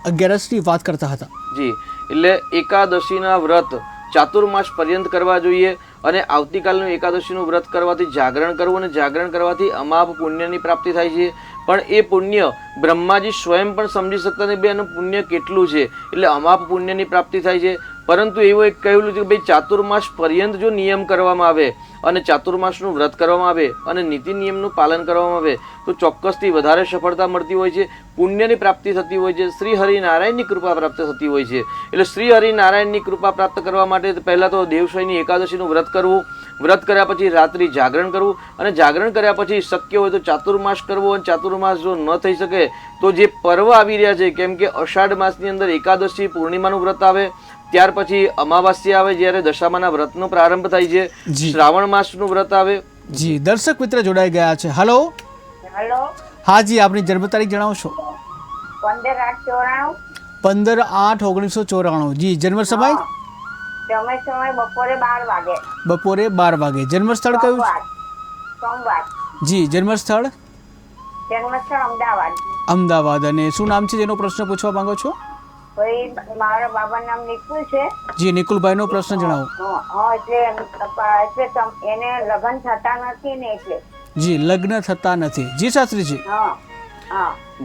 11ની વાત કરતા હતા. જી, એટલે એકાદશીના વ્રત ચાતુર્માસ પર્યંત કરવા જોઈએ અને આવતીકાલનું એકાદશીનું વ્રત કરવાથી જાગરણ કરવું અને જાગરણ કરવાથી અમાપ પુણ્યની પ્રાપ્તિ થાય છે. પણ એ પુણ્ય બ્રહ્માજી સ્વયં પણ સમજી શકતા નથી બે એનું પુણ્ય કેટલું છે. એટલે અમાપ પુણ્યની પ્રાપ્તિ થાય છે. પરંતુ એવું એક કહેલું છે કે ભાઈ ચાતુર્માસ પર્યંત જો નિયમ કરવામાં આવે અને ચાતુર્માસનું વ્રત કરવામાં આવે અને નીતિ નિયમનું પાલન કરવામાં આવે તો ચોક્કસથી વધારે સફળતા મળતી હોય છે, પુણ્યની પ્રાપ્તિ થતી હોય છે, શ્રી હરિનારાયણની કૃપા પ્રાપ્ત થતી હોય છે. એટલે શ્રી હરિનારાયણની કૃપા પ્રાપ્ત કરવા માટે પહેલાં તો દેવશયની એકાદશીનું વ્રત કરવું, વ્રત કર્યા પછી રાત્રિ જાગરણ કરવું અને જાગરણ કર્યા પછી શક્ય હોય તો ચાતુર્માસ કરવો અને ચાતુર્માસ જો ન થઈ શકે તો જે પર્વ આવી રહ્યા છે કેમ કે અષાઢ માસની અંદર એકાદશી પૂર્ણિમાનું વ્રત આવે, ત્યાર પછી અમાવાસ્યા આવે જ્યારે દશામાના વ્રતનો પ્રારંભ થાય છે, શ્રાવણ માસનું વ્રત આવે. જી દર્શક મિત્ર જોડાઈ ગયા છે. હલો હેલો, હાજી આપની જન્મ તારીખ જણાવશો? 15/8/94. 15/8/1994. જી જન્મ સમય? સમય બપોરે 12 વાગે. બપોરે 12 વાગે. જન્મ સ્થળ કયું? સોમવાર. જી જન્મ સ્થળ? જન્મસ્થળ અમદાવાદ. અમદાવાદ. અને શું નામ છે જેનો પ્રશ્ન પૂછવા માંગો છો? ભાઈ મારા બાબાનું નામ નિકુલ છે. જી નિકુલભાઈનો પ્રશ્ન જણાવો. એટલે એને લગ્ન થતા નથી ને એટલે. જી લગ્ન થતા નથી. જી શાસ્ત્રીજી.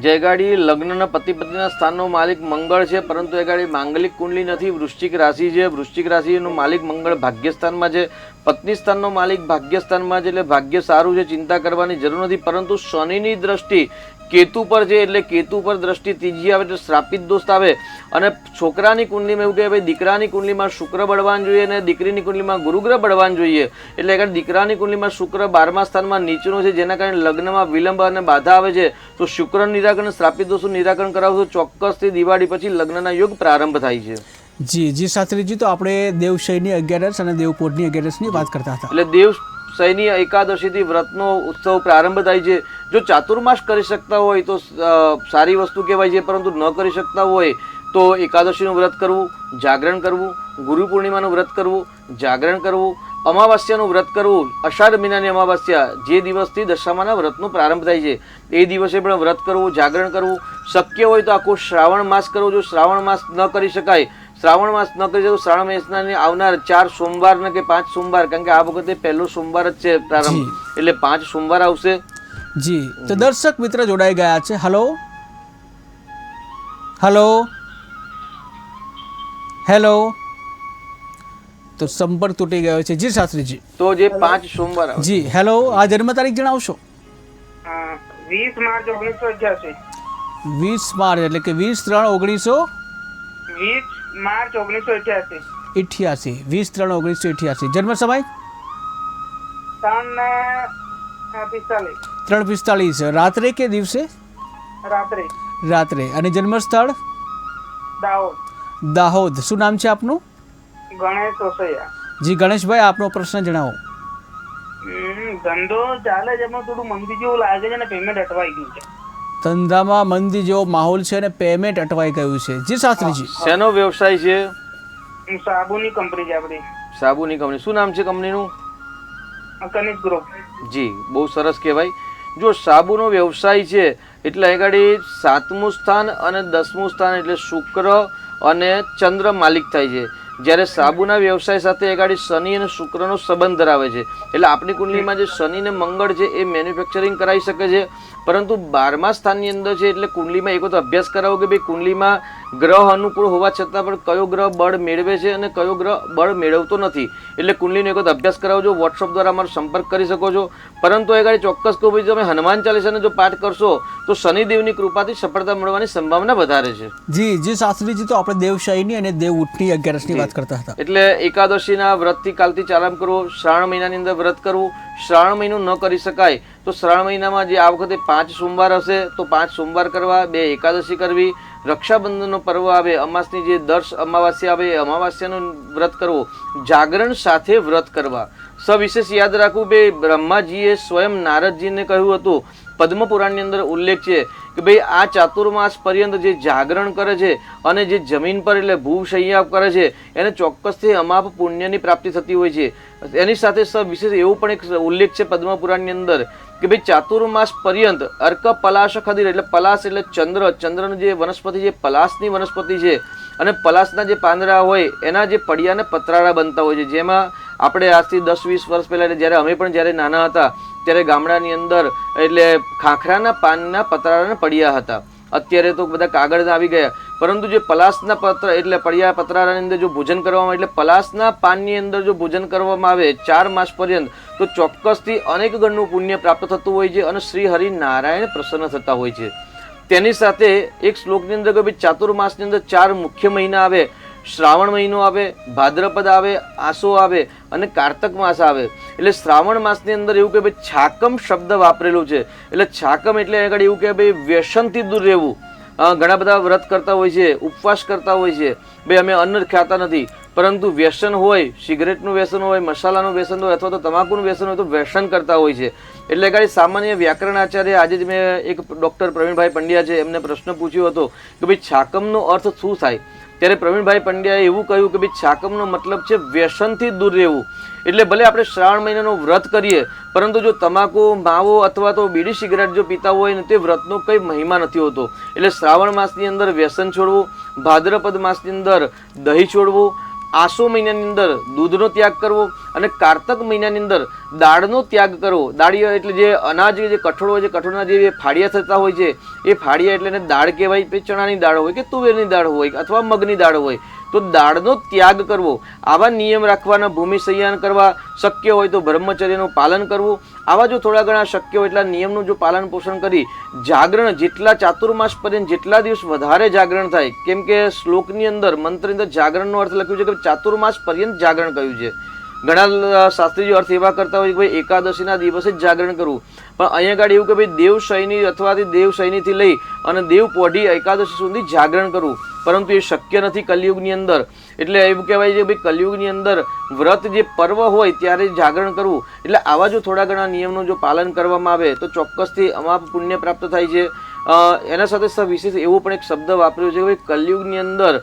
જે ગાડી લગ્નના પતિ પત્નીના સ્થાનનો માલિક મંગળ છે પરંતુ એ ગાડી માંગલિક કુંડલી નથી, વૃશ્ચિક રાશિ છે. વૃશ્ચિક રાશિનો માલિક મંગળ ભાગ્યસ્થાનમાં છે, પત્ની સ્થાનનો માલિક ભાગ્યસ્થાનમાં છે એટલે ભાગ્ય સારું છે, ચિંતા કરવાની જરૂર નથી. પરંતુ શનિની દ્રષ્ટિ કેતુ પર છે એટલે કેતુ પર દ્રષ્ટિ ત્રીજી આવે એટલે શ્રાપિત દોષ આવે. અને છોકરાની કુંડલીમાં એવું કહેવાય દીકરાની કુંડલીમાં શુક્ર બળવાન જોઈએ અને દીકરીની કુંડલીમાં ગુરુગ્રહ બળવાન જોઈએ. એટલે આગળ દીકરાની કુંડલીમાં શુક્ર 12મા સ્થાનમાં નીચેનો છે જેના કારણે લગ્નમાં વિલંબ અને બાધા આવે છે. તો શુક્રનું નિરાકરણ શ્રાપિત દોષનું નિરાકરણ કરાવશો ચોક્કસથી દિવાળી પછી લગ્નના યોગ પ્રારંભ થાય છે. જી શાસ્ત્રીજી, તો આપણે દેવશયની 11 અને દેવપોઢની 11ની વાત કરતા હતા. એટલે દેવ શયની એકાદશીથી વ્રતનો ઉત્સવ પ્રારંભ થાય છે. જો ચાતુર્માસ કરી શકતા હોય તો સારી વસ્તુ કહેવાય છે, પરંતુ ન કરી શકતા હોય તો એકાદશીનું વ્રત કરવું, જાગરણ કરવું, ગુરુ પૂર્ણિમાનું વ્રત કરવું, જાગરણ કરવું, અમાવાસ્યાનું વ્રત કરવું. અષાઢ મહિનાની અમાવાસ્યા જે દિવસથી દશામાના વ્રતનો પ્રારંભ થાય છે એ દિવસે પણ વ્રત કરવું, જાગરણ કરવું. શક્ય હોય તો આખો શ્રાવણ માસ કરવો. જો શ્રાવણ માસ ન કરી શકાય, શ્રાવણ માસ ન કરી શકો, શ્રાવણ માસના આવનાર 4 સોમવાર ને કે 5 સોમવાર, કારણ કે આ વખતે પહેલો સોમવાર જ છે પ્રારંભ એટલે 5 સોમવાર આવશે. જી તો દર્શક મિત્ર જોડાઈ ગયા છે. હલો હલો હેલો, તો સંપર્ક તૂટી ગયો છે. જી શાસ્ત્રીજી. તો જે 5 સોમવાર આવે. જી હેલો, આ જન્મ તારીખ જણાવશો? 20 માર્ચ 1988. 20 માર્ચ એટલે કે 20/3/1988. 20 માર્ચ 1988. 20/3/1988. જન્મ સમય? 3:45. રાત્રે કે દિવસે? રાત્રે. અને જન્મ સ્થળ? દાહોદ. દાહોદ. શું નામ છે આપનું? ગણેશ ઓસૈયા. જી ગણેશભાઈ, આપનો પ્રશ્ન જણાવો. ધંધો ચાલે છે એમાં થોડું મંદી જેવું લાગે છે ને પેમેન્ટ અટવાઈ ગયું છે. ધંધામાં મંદી જેવો માહોલ છે અને પેમેન્ટ અટવાઈ ગયું છે. જી શાસ્ત્રીજી. શેનો વ્યવસાય છે? સાબુની કંપની છે આપણી, સાબુની કંપની. શું નામ છે કંપનીનું? કનિષ્ક ગ્રુપ. જી, બહુ સરસ કહેવાય. જો સાબુનો વ્યવસાય છે એટલે અહીં ગાડી 7મું સ્થાન અને 10મું સ્થાન એટલે શુક્ર અને ચંદ્ર માલિક થાય છે. જ્યારે સાબુના વ્યવસાય સાથે એ ગાડી શનિ અને શુક્રનો સંબંધ ધરાવે છે. એટલે આપણી કુંડલીમાં જે શનિ ને મંગળ છે એ મેન્યુફેક્ચરિંગ કરાવી શકે છે, પરંતુ 12મા સ્થાનની અંદર છે એટલે કુંડલીમાં એક વખત અભ્યાસ કરાવો કે ભાઈ કુંડલીમાં ગ્રહ અનુકૂળ હોવા છતાં પણ કયો ગ્રહ બળ મેળવે છે અને કયો ગ્રહ બળ મેળવતો નથી. એટલે કુંડલીનો એક વખત અભ્યાસ કરાવજો. વોટ્સઅપ દ્વારા અમારો સંપર્ક કરી શકો છો. પરંતુ એ ગાડી ચોક્કસ કહું ભાઈ, તમે હનુમાન ચાલીસાનો જો પાઠ કરશો તો શનિદેવની કૃપાથી સફળતા મળવાની સંભાવના વધારે છે. જી શાસ્ત્રીજી, તો આપણે દેવશાહીની અને દેવ ઉઠની 11ની વાત કરતા હતા. એટલે એકાદશીના વ્રતથી કાલથી ચાલુ કરવો. શ્રાવણ મહિનાની અંદર વ્રત કરવું. શ્રાવણ મહિનો ન કરી શકાય તો શ્રાવણ મહિનામાં જે આ વખતે 5 સોમવાર હશે તો 5 સોમવાર કરવા, 2 એકાદશી કરવી. રક્ષાબંધનનો પર્વ આવે, અમાસની જે દર અમાવાસ્યા આવે એ અમાવાસ્યાનું વ્રત કરવું. જાગરણ સાથે વ્રત કરવા. સવિશેષ યાદ રાખવું બે બ્રહ્માજીએ સ્વયં નારદજીને કહ્યું હતું. પદ્મ પુરાણની અંદર ઉલ્લેખ છે કે ભાઈ આ ચાતુર્માસ પર્યંત જે જાગરણ કરે છે અને જે જમીન પર એટલે ભૂશય્યા કરે છે એને ચોક્કસથી અમાપ પુણ્યની પ્રાપ્તિ થતી હોય છે. એની સાથે વિશેષ એવું પણ એક ઉલ્લેખ છે પદ્મ પુરાણની અંદર કે ભાઈ ચાતુર્માસ પર્યંત અર્ક પલાશ ખદીર એટલે પલાશ એટલે ચંદ્રનું જે વનસ્પતિ છે પલાશની વનસ્પતિ છે અને પલાશના જે પાંદડા હોય એના જે પડિયાને પતરાળા બનતા હોય છે. જેમાં આપણે આજથી 10-20 વર્ષ પહેલાં એટલે જ્યારે અમે પણ જ્યારે નાના હતા ત્યારે ગામડાની અંદર એટલે ખાખરાના પાનના પતરાળાના પડિયા હતા. અત્યારે તો બધા કાગળના આવી ગયા, પરંતુ જે પલાશના પત્ર એટલે પડિયા પતરાળાની અંદર જો ભોજન કરવામાં એટલે પલાશના પાનની અંદર જો ભોજન કરવામાં આવે 4 માસ પર્યંત તો ચોક્કસથી અનેક ગણનું પુણ્ય પ્રાપ્ત થતું હોય છે અને શ્રી હરિ નારાયણ પ્રસન્ન થતા હોય છે. તેની સાથે એક શ્લોકની અંદર કે ભાઈ ચાતુર્માસની અંદર 4 મુખ્ય મહિના આવે. શ્રાવણ મહિનો આવે, ભાદ્રપદ આવે, આસો આવે અને કાર્તક માસ આવે. એટલે શ્રાવણ માસની અંદર એવું કે ભાઈ છાકમ શબ્દ વાપરેલું છે. એટલે છાકમ એટલે આગળ એવું કે ભાઈ વ્યસનથી દૂર રહેવું. ઘણા બધા વ્રત કરતા હોય છે, ઉપવાસ કરતા હોય છે, ભાઈ અમે અન્ન ખાતા નથી, પરંતુ વ્યસન હોય, સિગરેટનું વ્યસન હોય, મસાલાનું વ્યસન હોય અથવા તો તમાકુનું વ્યસન હોય તો વ્યસન કરતા હોય છે. એટલે ગાડી સામાન્ય વ્યાકરણ આચાર્ય આજે જ મેં એક ડૉક્ટર પ્રવીણભાઈ પંડ્યા છે એમને પ્રશ્ન પૂછ્યો હતો કે ભાઈ છાકમનો અર્થ શું થાય. ત્યારે પ્રવીણભાઈ પંડ્યાએ એવું કહ્યું કે ભાઈ છાકમનો મતલબ છે વ્યસનથી દૂર રહેવું. એટલે ભલે આપણે શ્રાવણ મહિનાનો વ્રત કરીએ પરંતુ જો તમાકુ માવો અથવા તો બીડી સિગરેટ જો પીતા હોય ને તે વ્રતનો કંઈ મહિમા નથી હોતો. એટલે શ્રાવણ માસની અંદર વ્યસન છોડવું, ભાદ્રપદ માસની અંદર દહીં છોડવું, આસો મહિનાની અંદર દૂધનો ત્યાગ કરવો અને કાર્તક મહિનાની અંદર દાળનો ત્યાગ કરવો. દાળીઓ એટલે જે અનાજ જે કઠોળ હોય છે, કઠોળના જે ફાડિયા થતા હોય છે એ ફાડિયા એટલે એને દાળ કહેવાય. ચણાની દાળ હોય કે તુવેરની દાળ હોય અથવા મગની દાળ હોય તો દાળનો ત્યાગ કરવો. આવા નિયમ રાખવાના, ભૂમિ સંયાન કરવા, શક્ય હોય તો બ્રહ્મચર્યનું પાલન કરવું. આવા જો થોડા ઘણા શક્ય હોય એટલા નિયમનું જો પાલન પોષણ કરી જાગરણ જેટલા ચાતુર્માસ પર્યંત જેટલા દિવસ વધારે જાગરણ થાય, કેમ કે શ્લોકની અંદર મંત્રની અંદર જાગરણનો અર્થ લખ્યું છે કે ચાતુર્માસ પર્યંત જાગરણ કહ્યું છે. ઘણા શાસ્ત્રીઓ અર્થ એવા કરતા હોય કે ભાઈ એકાદશીના દિવસે જ જાગરણ કરવું, પણ અહીંયા આગળ એવું કે ભાઈ દેવ શયની અથવા દેવ શયનીથી લઈ અને દેવ પોઢી એકાદશી સુધી જાગરણ કરવું, પરંતુ એ શક્ય નથી કલિયુગની અંદર. એટલે એવું કહેવાય છે કે ભાઈ કલિયુગની અંદર વ્રત જે પર્વ હોય ત્યારે જાગરણ કરવું. એટલે આવા જો થોડા ઘણા નિયમનું જો પાલન કરવામાં આવે તો ચોક્કસથી અમાપ પુણ્ય પ્રાપ્ત થાય છે. એના સાથે વિશેષ એવો પણ એક શબ્દ વાપર્યો છે કે ભાઈ કલિયુગની અંદર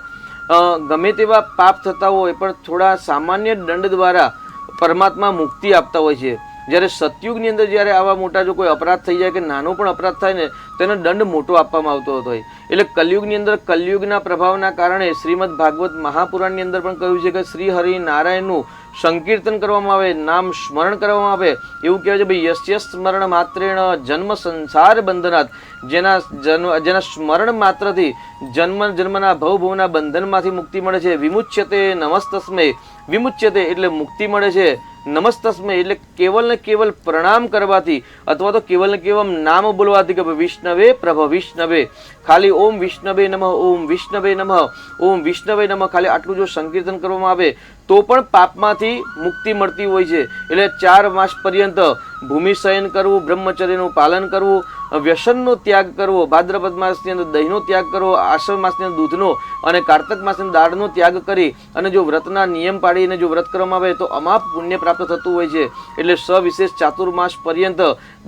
ગમે તેવા પાપ થતા હોય પણ થોડા સામાન્ય દંડ દ્વારા પરમાત્મા મુક્તિ આપતા હોય છે. જ્યારે સતયુગની અંદર જ્યારે આવા મોટા જો કોઈ અપરાધ થઈ જાય કે નાનો પણ અપરાધ થાય ને તેનો દંડ મોટો આપવામાં આવતો હોય. એટલે કલિયુગની અંદર કલિયુગના પ્રભાવના કારણે શ્રીમદ ભાગવત મહાપુરાણની અંદર પણ કહ્યું છે કે શ્રી હરિ નારાયણનું સંકીર્તન કરવામાં આવે, નામ સ્મરણ કરવામાં આવે. એવું કહેવાય છે ભાઈ યસ્ય સ્મરણ માત્રેણ જન્મ સંસાર બંધનાથ. જેના સ્મરણ માત્રથી જન્મના ભવના બંધનમાંથી મુક્તિ મળે છે. વિમુચ્યતે નમસ્તસ્મે. વિમુચ્યતે એટલે મુક્તિ મળે છે. નમસ્તસ્મે એટલે કેવલ ને કેવલ પ્રણામ કરવાથી અથવા તો કેવલ ને કેવલ નામ બોલવાથી કે વિષ્ણવે પ્રભ વિષ્ણવે, ખાલી ઓમ વિષ્ણવે નમઃ, ઓમ વિષ્ણવે નમઃ, ઓમ વિષ્ણવે નમઃ, ખાલી આટલું જો સંકીર્તન કરવામાં આવે તો પણ પાપમાંથી મુક્તિ મળતી હોય છે. એટલે 4 માસ પર્યંત ભૂમિ શયન કરવું, બ્રહ્મચર્યનું પાલન કરવું, વ્યસનનો ત્યાગ કરવો, ભાદ્રપદ માસની અંદર દહીંનો ત્યાગ કરવો, આશ્વ માસની અંદર દૂધનો અને કારતક માસની અંદર દાળનો ત્યાગ કરી અને જો વ્રતના નિયમ પાડીને જો વ્રત કરવામાં આવે તો અમાપ પુણ્ય પ્રાપ્ત થતું હોય છે. એટલે સવિશેષ ચાતુર્માસ પર્યંત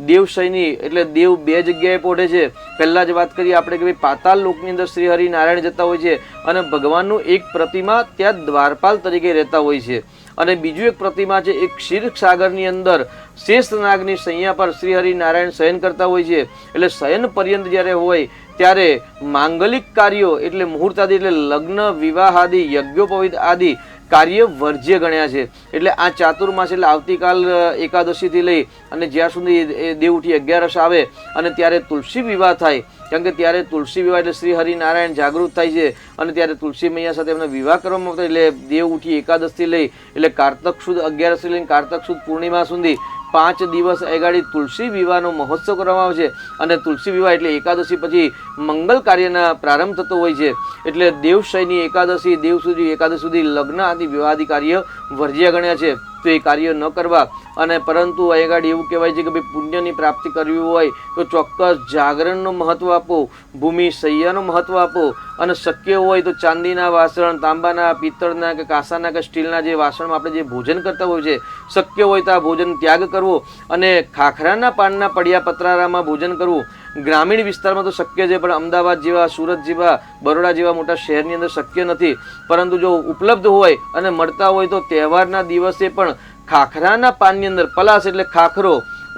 દેવશયની એટલે દેવ બે જગ્યાએ પોઢે છે. પહેલા જ વાત કરીએ આપણે કે ભાઈ પાતાળ લોકની અંદર શ્રી હરિ નારાયણ જતા હોય છે અને ભગવાનનું એક પ્રતિમા ત્યાં દ્વારપાલ તરીકે રહેતા હોય છે. અને બીજું એક પ્રતિમા છે એ ક્ષીર સાગરની અંદર શેષ નાગની સૈયા પર શ્રી હરિ નારાયણ શયન કરતા હોય છે. એટલે શયન પર્યંત જ્યારે હોય ત્યારે માંગલિક કાર્યો એટલે મુહૂર્ત આદિ એટલે લગ્ન વિવાહ આદિ યજ્ઞોપવિત આદિ કાર્ય વર્જ્ય ગણ્યા છે. એટલે આ ચાતુર્માસ એટલે આવતીકાલ એકાદશીથી લઈ અને જ્યાં સુધી દેવઉઠી 11 આવે અને ત્યારે તુલસી વિવાહ થાય, કારણ કે ત્યારે તુલસી વિવાહ એટલે શ્રી હરિનારાયણ જાગૃત થાય છે અને ત્યારે તુલસી મૈયા સાથે એમનો વિવાહ કરવામાં આવતો. એટલે દેવઉઠી એકાદશથી લઈ એટલે કારતક સુદ 11 લઈને કારતક સુદ પૂર્ણિમા સુધી 5 દિવસ અગાડી તુલસી વિવાહનો મહોત્સવ કરવામાં આવે છે. અને તુલસી વિવાહ એટલે એકાદશી પછી મંગલ કાર્યના પ્રારંભ થતો હોય છે. એટલે દેવશયની એકાદશી દેવ સુધી એકાદશી સુધી લગ્ન આદિ વિવાહાદી કાર્ય વર્જ્ય ગણ્યા છે. તો એ કાર્ય ન કરવા અને પરંતુ આગળ એવું કહેવાય છે કે ભાઈ પુણ્યની પ્રાપ્તિ કરવી હોય તો ચોક્કસ જાગરણનું મહત્વ આપો, ભૂમિ શૈયાનું મહત્વ આપો અને શક્ય હોય તો ચાંદીના વાસણ, તાંબાના, પિત્તળના કે કાંસાના કે સ્ટીલના જે વાસણમાં આપણે જે ભોજન કરતા હોય છે શક્ય હોય તો આ ભોજન ત્યાગ કરવો અને ખાખરાના પાનના પડિયા પતરારામાં ભોજન કરવું. ગ્રામીણ વિસ્તારમાં તો શક્ય છે, પણ અમદાવાદ જેવા, સુરત જેવા, બરોડા જેવા મોટા શહેરની અંદર શક્ય નથી. પરંતુ જો ઉપલબ્ધ હોય અને મળતા હોય તો તહેવારના દિવસે પણ ખાખરાના પાનની અંદર, પલાસ એટલે ખાખરો,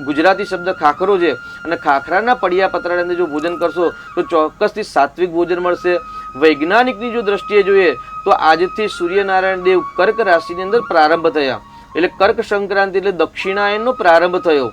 ગુજરાતી શબ્દ ખાખરો છે, અને ખાખરાના પડિયા પતરાની અંદર જો ભોજન કરશો તો ચોક્કસથી સાત્વિક ભોજન મળશે. વૈજ્ઞાનિકની જો દ્રષ્ટિએ જોઈએ તો આજથી સૂર્યનારાયણ દેવ કર્ક રાશિની અંદર પ્રારંભ થયા. એટલે કર્ક સંક્રાંતિ એટલે દક્ષિણાયનનો પ્રારંભ થયો.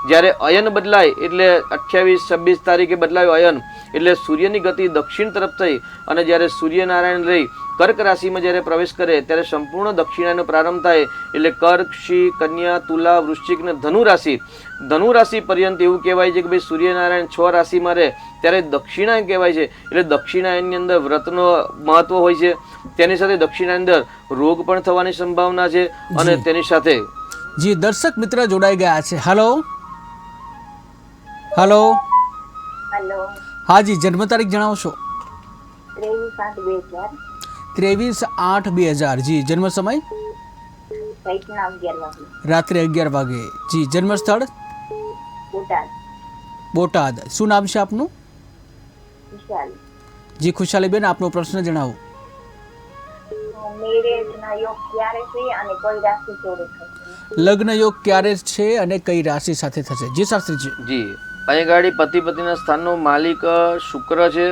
જ્યારે અયન બદલાય એટલે 28-26 તારીખે બદલાયો અયન એટલે સૂર્યની ગતિ દક્ષિણ તરફ થઈ અને જ્યારે સૂર્યનારાયણ રહી કર્ક રાશિમાં જ્યારે પ્રવેશ કરે ત્યારે સંપૂર્ણ દક્ષિણાયનનો પ્રારંભ થાય. એટલે કર્ક, સિંહ, કન્યા, તુલા, વૃશ્ચિક ને ધનુ રાશિ પર્યંત એવું કહેવાય છે કે ભાઈ સૂર્યનારાયણ 6 રાશિમાં રહે ત્યારે દક્ષિણાયન કહેવાય છે. એટલે દક્ષિણાયનની અંદર વ્રતનો મહત્વ હોય છે. તેની સાથે દક્ષિણાયન અંદર રોગ પણ થવાની સંભાવના છે. અને તેની સાથે જી દર્શક મિત્ર જોડાઈ ગયા છે. Hello hello. હા જી, જન્મ તારીખ જણાવશો? 23/8/2000. 23/8/2000. જી, જન્મ સમય? રાતના 11 વાગે. રાત્રે 11 વાગે. જી, જન્મ સ્થળ? બોટાદ. બોટાદ. શું નામ છે આપનું? વિશાલ. જી ખુશાલીબેન, આપનો પ્રશ્ન જણાવો. મેરેજના યોગ ક્યારે છે અને કઈ રાશિ જોડે થશે? લગ્ન યોગ ક્યારે છે અને કઈ રાશિ સાથે થશે? જી શાસ્ત્રીજી. જી, અહીં ગાડી પતિ પત્નીના સ્થાનનો માલિક શુક્ર છે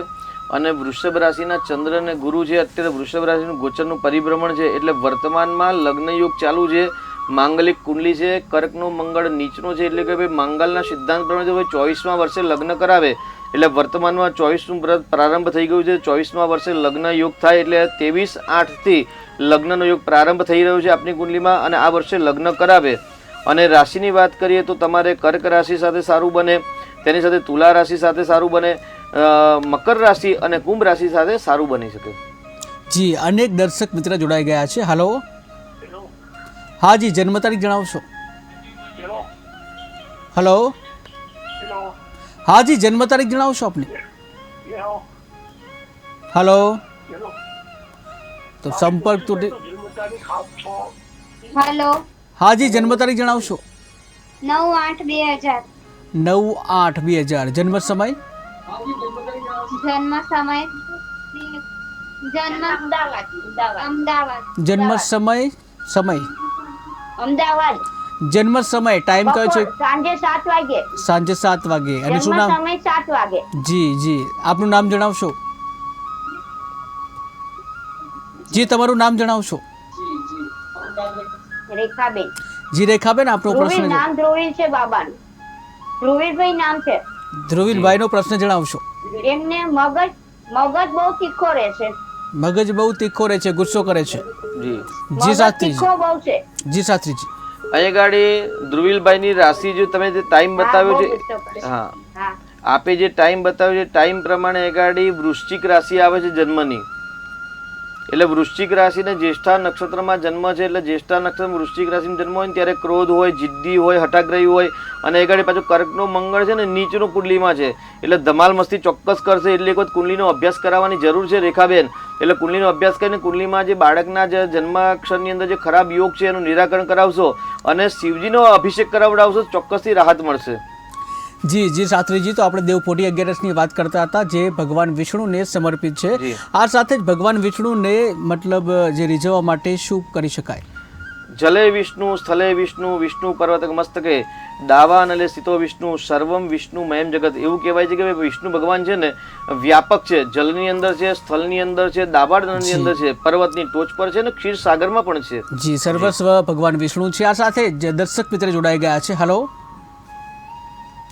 અને વૃષભ રાશિના ચંદ્ર અને ગુરુ છે. અત્યારે વૃષભ રાશિનું ગોચરનું પરિભ્રમણ છે એટલે વર્તમાનમાં લગ્ન યોગ ચાલુ છે. માંગલિક કુંડલી છે. કર્કનો મંગળ નીચનો છે એટલે કે ભાઈ મંગળના સિદ્ધાંત પ્રમાણે જો 24મા વર્ષે લગ્ન કરાવે એટલે વર્તમાનમાં 24નું વ્રત પ્રારંભ થઈ ગયું છે. 24મા વર્ષે લગ્ન યોગ થાય એટલે 23/8થી લગ્નનો યોગ પ્રારંભ થઈ રહ્યો છે આપની કુંડલીમાં અને આ વર્ષે લગ્ન કરાવે. અને રાશિની વાત કરીએ તો તમારે કર્ક રાશિ સાથે સારું બને, તેની સાથે તુલા રાશિ સાથે સારું બને, મકર રાશિ અને કુંભ રાશિ સાથે સારું બની શકે. જી, અનેક દર્શક મિત્ર જોડાઈ ગયા છે. હેલો. હા જી, જન્મ તારીખ જણાવશો? હેલો. હા જી, જન્મ તારીખ જણાવશો આપને? હેલો. તો સંપર્ક તૂટી. હેલો. હા જી, જન્મ તારીખ જણાવશો? 9/8/2000. 9/8/2000. જન્મ સમય? અમદાવાદ. જન્મ સમય? અમદાવાદ. જન્મ સમય ટાઈમ કયો છે? સાંજે 7 વાગે. સાંજે 7 વાગે. અને શું નામ? સમય 7 વાગે. જી જી, આપનું નામ જણાવશો? જી, તમારું નામ જણાવશો? રેખાબેન. જી રેખાબેન, આપનો પ્રશ્ન નામ ધ્રુવીલ છે બાબાનું. ધ્રુવીલભાઈ નામ છે. ધ્રુવીલભાઈનો પ્રશ્ન જણાવશો? એમને મગજ બહુ તીખો રહેશે. મગજ બહુ તીખો રહે છે, ગુસ્સો કરે છે. જી જી શાસ્ત્રીજી. તીખો બહુ છે. જી શાસ્ત્રીજી. અહીં ગાડી ધ્રુવીલભાઈની રાશિ જો તમે જે ટાઈમ બતાવ્યો છે, હા આપે જે ટાઈમ બતાવ્યો છે ટાઈમ પ્રમાણે એ ગાડી વૃશ્ચિક રાશિ આવે છે જન્મની. એટલે વૃશ્ચિક રાશિને જ્યેષ્ઠા નક્ષત્રમાં જન્મ છે, એટલે જ્યેષ્ઠા નક્ષત્રમાં વૃશ્ચિક રાશિમાં જન્મ હોય ને ત્યારે ક્રોધ હોય, જિદ્દી હોય, હઠાગ્રહી હોય, અને એ ગાડી પાછું કર્કનો મંગળ છે ને નીચનું કુંડલીમાં છે, એટલે ધમાલ મસ્તી ચોક્કસ કરશે. એટલે એક વખત કુંડલીનો અભ્યાસ કરાવવાની જરૂર છે રેખાબેન. એટલે કુંડલીનો અભ્યાસ કરીને કુંડલીમાં જે બાળકના જે જન્માક્ષરની અંદર જે ખરાબ યોગ છે એનું નિરાકરણ કરાવશો અને શિવજીનો અભિષેક કરાવડાવશો, ચોક્કસથી રાહત મળશે. જી જી શાસ્ત્રીજી, તો આપણે દેવપોઢી 11ની વાત કરતા હતા જે ભગવાન વિષ્ણુને સમર્પિત છે. આ સાથે જ ભગવાન વિષ્ણુને મતલબ જે રીઝવવા માટે શું કરી શકાય? જલે વિષ્ણુ સ્થલે વિષ્ણુ વિષ્ણુ પર્વત મસ્તકે દાવાનલે સ્થિતો વિષ્ણુ સર્વમ વિષ્ણુ મયમ જગત. એવું કહેવાય છે કે ભાઈ વિષ્ણુ ભગવાન છે ને વ્યાપક છે, જલની અંદર છે, સ્થળની અંદર છે, દાવાનળની અંદર છે, પર્વતની ટોચ પર છે ને ક્ષીરસાગરમાં પણ છે. જી, સર્વસ્વ ભગવાન વિષ્ણુ છે. આ સાથે જ દર્શક મિત્ર જોડાઈ ગયા છે. હલો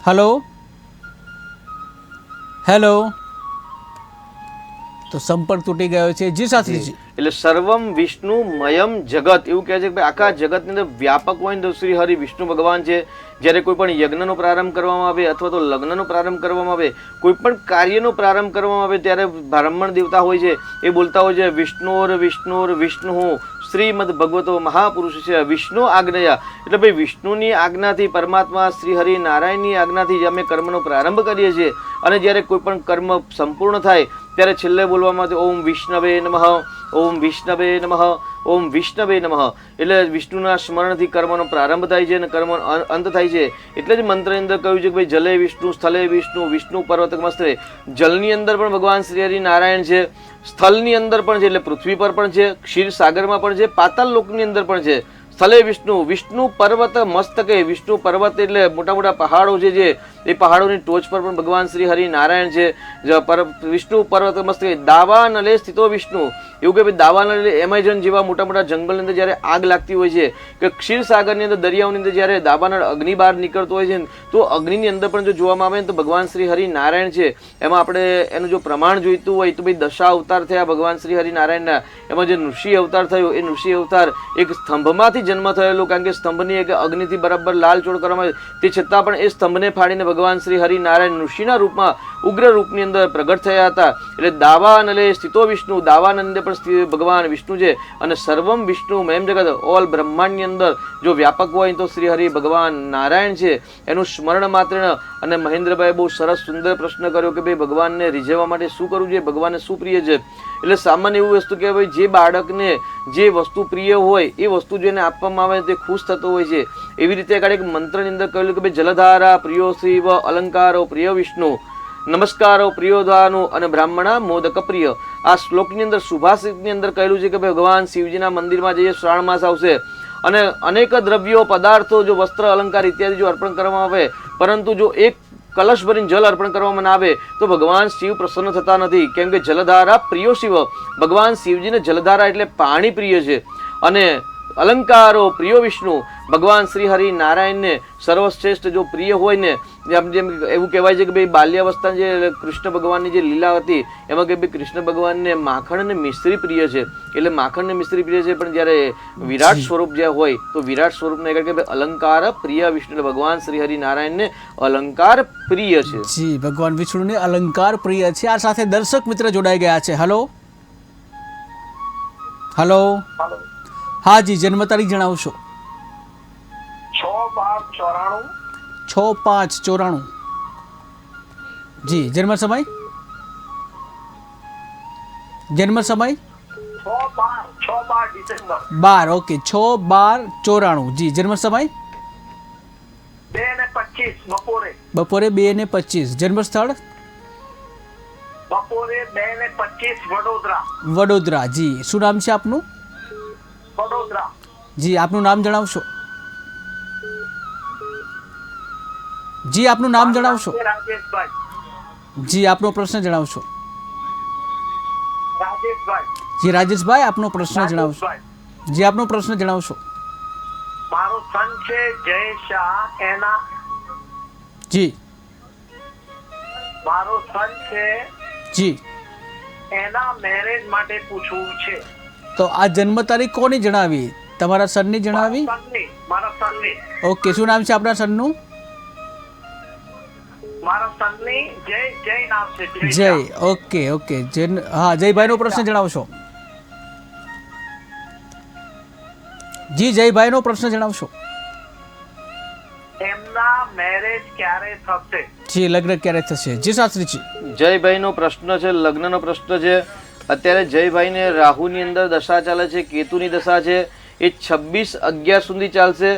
હલો હેલો, તો સંપર્ક તૂટી ગયો છે. જી શાસ્ત્રીજી. એટલે સર્વમ વિષ્ણુ મયમ જગત એવું કહે છે કે ભાઈ આખા જગતની અંદર વ્યાપક હોય ને તો શ્રી હરિ વિષ્ણુ ભગવાન છે. જ્યારે કોઈ પણ યજ્ઞનો પ્રારંભ કરવામાં આવે અથવા તો લગ્નનો પ્રારંભ કરવામાં આવે, કોઈ પણ કાર્યનો પ્રારંભ કરવામાં આવે ત્યારે બ્રાહ્મણ દેવતા હોય છે એ બોલતા હોય છે વિષ્ણુર વિષ્ણુર વિષ્ણુ શ્રીમદ ભગવતો મહાપુરુષ છે વિષ્ણુ આજ્ઞયા. એટલે ભાઈ વિષ્ણુની આજ્ઞાથી, પરમાત્મા શ્રી હરિ નારાયણની આજ્ઞાથી જ અમે કર્મનો પ્રારંભ કરીએ છીએ. અને જ્યારે કોઈ પણ કર્મ સંપૂર્ણ થાય ત્યારે છેલ્લે બોલવામાં આવે ઓમ વિષ્ણવે નમઃ, ઓમ વિષ્ણવે નમઃ, ઓમ વિષ્ણવે નમઃ. એટલે વિષ્ણુના સ્મરણથી કર્મનો પ્રારંભ થાય છે અને કર્મનો અંત થાય છે. એટલે જ મંત્રની અંદર કહ્યું છે કે ભાઈ જલે વિષ્ણુ સ્થલે વિષ્ણુ વિષ્ણુ પર્વત મસ્તકે. જલની અંદર પણ ભગવાન શ્રી હરિ નારાયણ છે, સ્થળની અંદર પણ છે એટલે પૃથ્વી પર પણ છે, ક્ષીર સાગરમાં પણ છે, પાતાળ લોકની અંદર પણ છે. સ્થલે વિષ્ણુ વિષ્ણુ પર્વત મસ્તકે. વિષ્ણુ પર્વત એટલે મોટા મોટા પહાડો છે, જે એ પહાડોની ટોચ પર પણ ભગવાન શ્રી હરિ નારાયણ છે. વિષ્ણુ પર્વત મસ્તકે દાવાનલે સ્થિતો વિષ્ણુ. એવું કે ભાઈ દાવાનલ એમેઝોન જેવા મોટા મોટા જંગલની અંદર જ્યારે આગ લાગતી હોય છે કે ક્ષીરસાગરની અંદર દરિયાઓની અંદર જ્યારે દાવાનળ અગ્નિ બહાર નીકળતો હોય છે તો અગ્નિની અંદર પણ જો જોવામાં આવે તો ભગવાન શ્રી હરિ નારાયણ છે. એમાં આપણે એનું જો પ્રમાણ જોઈતું હોય તો ભાઈ દશા અવતાર થયા ભગવાન શ્રી હરિ નારાયણના. એમાં જે નૃષિ અવતાર થયો એ નૃષિ અવતાર એક સ્તંભમાંથી જન્મ થયેલો, કારણ કે સ્તંભની એક અગ્નિથી બરાબર લાલચોળ કરવામાં આવે તે છતાં પણ એ સ્તંભને ફાડીને ભગવાન શ્રી હરિ નારાયણ ઋષિના રૂપમાં ઉગ્ર રૂપની અંદર પ્રગટ થયા હતા. એટલે દાવાનલે સ્થિતો વિષ્ણુ, દાવાનંદે પણ ભગવાન વિષ્ણુ છે. અને સર્વમ વિષ્ણુ મયમ જગત, ઓલ બ્રહ્માંડની અંદર જો વ્યાપક હોય તો શ્રી હરિ ભગવાન નારાયણ છે. એનું સ્મરણ માત્ર. અને મહેન્દ્રભાઈ બહુ સરસ સુંદર પ્રશ્ન કર્યો કે ભાઈ ભગવાનને રીઝવવા માટે શું કરવું જોઈએ, ભગવાનને શું પ્રિય છે. એટલે સામાન્ય એવું વસ્તુ કે ભાઈ જે બાળકને જે વસ્તુ પ્રિય હોય એ વસ્તુ જો એને આપવામાં આવે તે ખુશ થતો હોય છે. એવી રીતે એક મંત્રની અંદર કહ્યું કે ભાઈ જલધારા પ્રિયો શિવ, અલંકારો પ્રિય વિષ્ણુ, નમસ્કારો પ્રિયોધાનું અને બ્રાહ્મણા મોદક પ્રિય. આ શ્લોકની અંદર સુભાષિતની અંદર કહેલું છે કે ભાઈ ભગવાન શિવજીના મંદિરમાં જઈએ, શ્રાવણ માસ આવશે અને અનેક દ્રવ્યો પદાર્થો જો વસ્ત્ર અલંકાર ઇત્યાદિ જો અર્પણ કરવામાં આવે, પરંતુ જો એક કલશ ભરીને જલ અર્પણ કરવામાં ના આવે તો ભગવાન શિવ પ્રસન્ન થતા નથી. કેમ કે જલધારા પ્રિયો શિવ, ભગવાન શિવજીને જલધારા એટલે પાણી પ્રિય છે. અને અલંકારો પ્રિયો વિષ્ણુ, ભગવાન શ્રી હરિ નારાયણને સર્વશ્રેષ્ઠ જો પ્રિય હોય ને, જેમ એવું કહેવાય છે કે ભાઈ બાલ્યાવસ્થા જે કૃષ્ણ ભગવાનની જે લીલા હતી એમાં કે ભાઈ કૃષ્ણ ભગવાનને માખણ અને મિશ્રી પ્રિય છે. એટલે માખણ ને મિશ્રી પ્રિય છે, પણ જ્યારે વિરાટ સ્વરૂપ જે હોય તો વિરાટ સ્વરૂપને કે ભાઈ અલંકાર પ્રિય વિષ્ણુ, ભગવાન શ્રી હરિ નારાયણને અલંકાર પ્રિય છે. જી, ભગવાન વિષ્ણુને અલંકાર પ્રિય છે. આ સાથે દર્શક મિત્ર જોડાઈ ગયા છે. હલો હલો હા જી, જન્મ તારીખ જણાવશો? 6/5/94. 6/5/94. જી, જન્મ સમય? જન્મ સમય 6/12 ડિસેમ્બર. 12. ઓકે, 6/12/94. જી, જન્મ સમય 2:25 બપોરે. બપોરે 2:25. જન્મ સ્થળ? બપોરે 2:25 વડોદરા. વડોદરા. જી, શું નામ છે આપનું? વડોદરા. જી, આપનું નામ જણાવશો? જી, આપનું નામ જણાવશો? રાજેશભાઈ. જી, આપનો પ્રશ્ન જણાવશો? રાજેશભાઈ. જી, રાજેશભાઈ, આપનો પ્રશ્ન જણાવશો? રાજેશભાઈ. જી, આપનો પ્રશ્ન જણાવશો? મારો સન છે જય શાહ, એના જી. મારો સન છે જી, એના મેરેજ માટે પૂછવું છે. તો આ જન્મ તારીખ કોની જણાવી? તમારા સનની જણાવી? મારા સનની. ઓકે, શું નામ છે આપણા સનનું? મારા સનની જય નામ છે. જય. ઓકે ઓકે, હા, જયભાઈનો પ્રશ્ન જણાવશો? જી જયભાઈનો પ્રશ્ન જણાવશો. એમના મેરેજ ક્યારે થશે? જી લગ્ન ક્યારે થશે? જી શાસ્ત્રીજી. જયભાઈનો પ્રશ્ન છે, લગ્નનો પ્રશ્ન છે. અત્યારે જયભાઈને રાહુની અંદર દશા ચાલે છે, કેતુની દશા છે, એ 26/11 સુધી ચાલશે.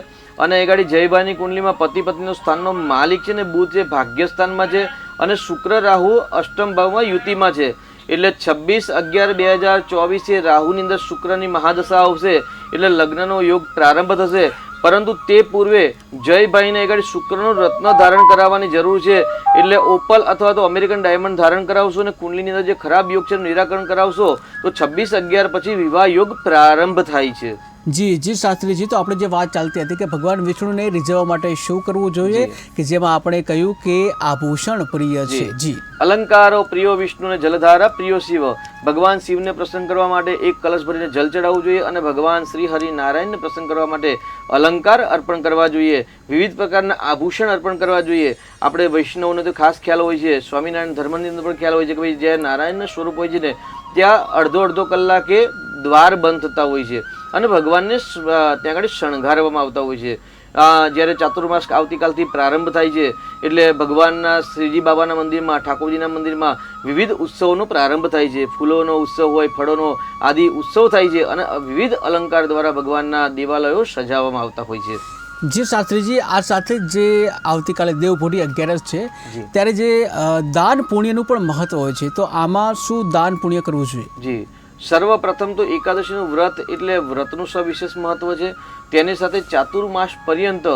અને એ ગાડી જયભાઈની કુંડલીમાં પતિ પત્નીનો સ્થાનનો માલિક છે ને બુધ છે ભાગ્યસ્થાનમાં છે, અને શુક્ર રાહુ અષ્ટમ ભાવમાં યુતિમાં છે. એટલે 26/11/2024 રાહુની અંદર શુક્રની મહાદશા આવશે, એટલે લગ્નનો યોગ પ્રારંભ થશે. પરંતુ તે પૂર્વે જયભાઈને એ ગાડી શુક્રનું રત્ન ધારણ કરાવવાની જરૂર છે. એટલે ઓપલ અથવા તો અમેરિકન ડાયમંડ ધારણ કરાવશો અને કુંડલીની અંદર જે ખરાબ યોગ છે એનું નિરાકરણ કરાવશો તો 26/11 પછી વિવાહ યોગ પ્રારંભ થાય છે. જી જી શાસ્ત્રીજી, તો આપણે જે વાત ચાલતી હતી કે ભગવાન વિષ્ણુને રીઝવવા માટે શું કરવું જોઈએ, કે જેમાં આપણે કહ્યું કે આભૂષણ પ્રિય છે. જી. અલંકારો પ્રિયો વિષ્ણુને જલધારા પ્રિયો શિવ. ભગવાન શિવને પ્રસન્ન કરવા માટે એક કલશ ભરીને જલ ચડાવવું જોઈએ, અને ભગવાન શ્રી હરિ નારાયણને પ્રસન્ન કરવા માટે અલંકાર અર્પણ કરવા જોઈએ, વિવિધ પ્રકારના આભૂષણ અર્પણ કરવા જોઈએ. આપણે વૈષ્ણવને તો ખાસ ખ્યાલ હોય છે, સ્વામિનારાયણ ધર્મની અંદર પણ ખ્યાલ હોય છે કે ભાઈ જ્યાં નારાયણનું સ્વરૂપ હોય છે ને ત્યાં અડધો કલાકે દ્વાર બંધ થતા હોય છે અને ભગવાનને ત્યાં આગળ શણગારવામાં આવતા હોય છે. જ્યારે ચાતુર્માસ આવતીકાલથી પ્રારંભ થાય છે એટલે ભગવાનના શ્રીજી બાબાના મંદિરમાં, ઠાકોરજીના મંદિરમાં વિવિધ ઉત્સવોનો પ્રારંભ થાય છે. ફૂલોનો ઉત્સવ હોય, ફળોનો આદિ ઉત્સવ થાય છે અને વિવિધ અલંકાર દ્વારા ભગવાનના દેવાલયો સજાવવામાં આવતા હોય છે. જી શાસ્ત્રીજી, આ સાથે જે આવતીકાલે દેવભોરી 11 છે ત્યારે જે દાન પુણ્યનું પણ મહત્વ હોય છે, તો આમાં શું દાન પુણ્ય કરવું જોઈએ? જી, સર્વપ્રથમ તો એકાદશીનું વ્રત એટલે વ્રતનું સવિશેષ મહત્વ છે. તેની સાથે ચાતુર્માસ પર્યંત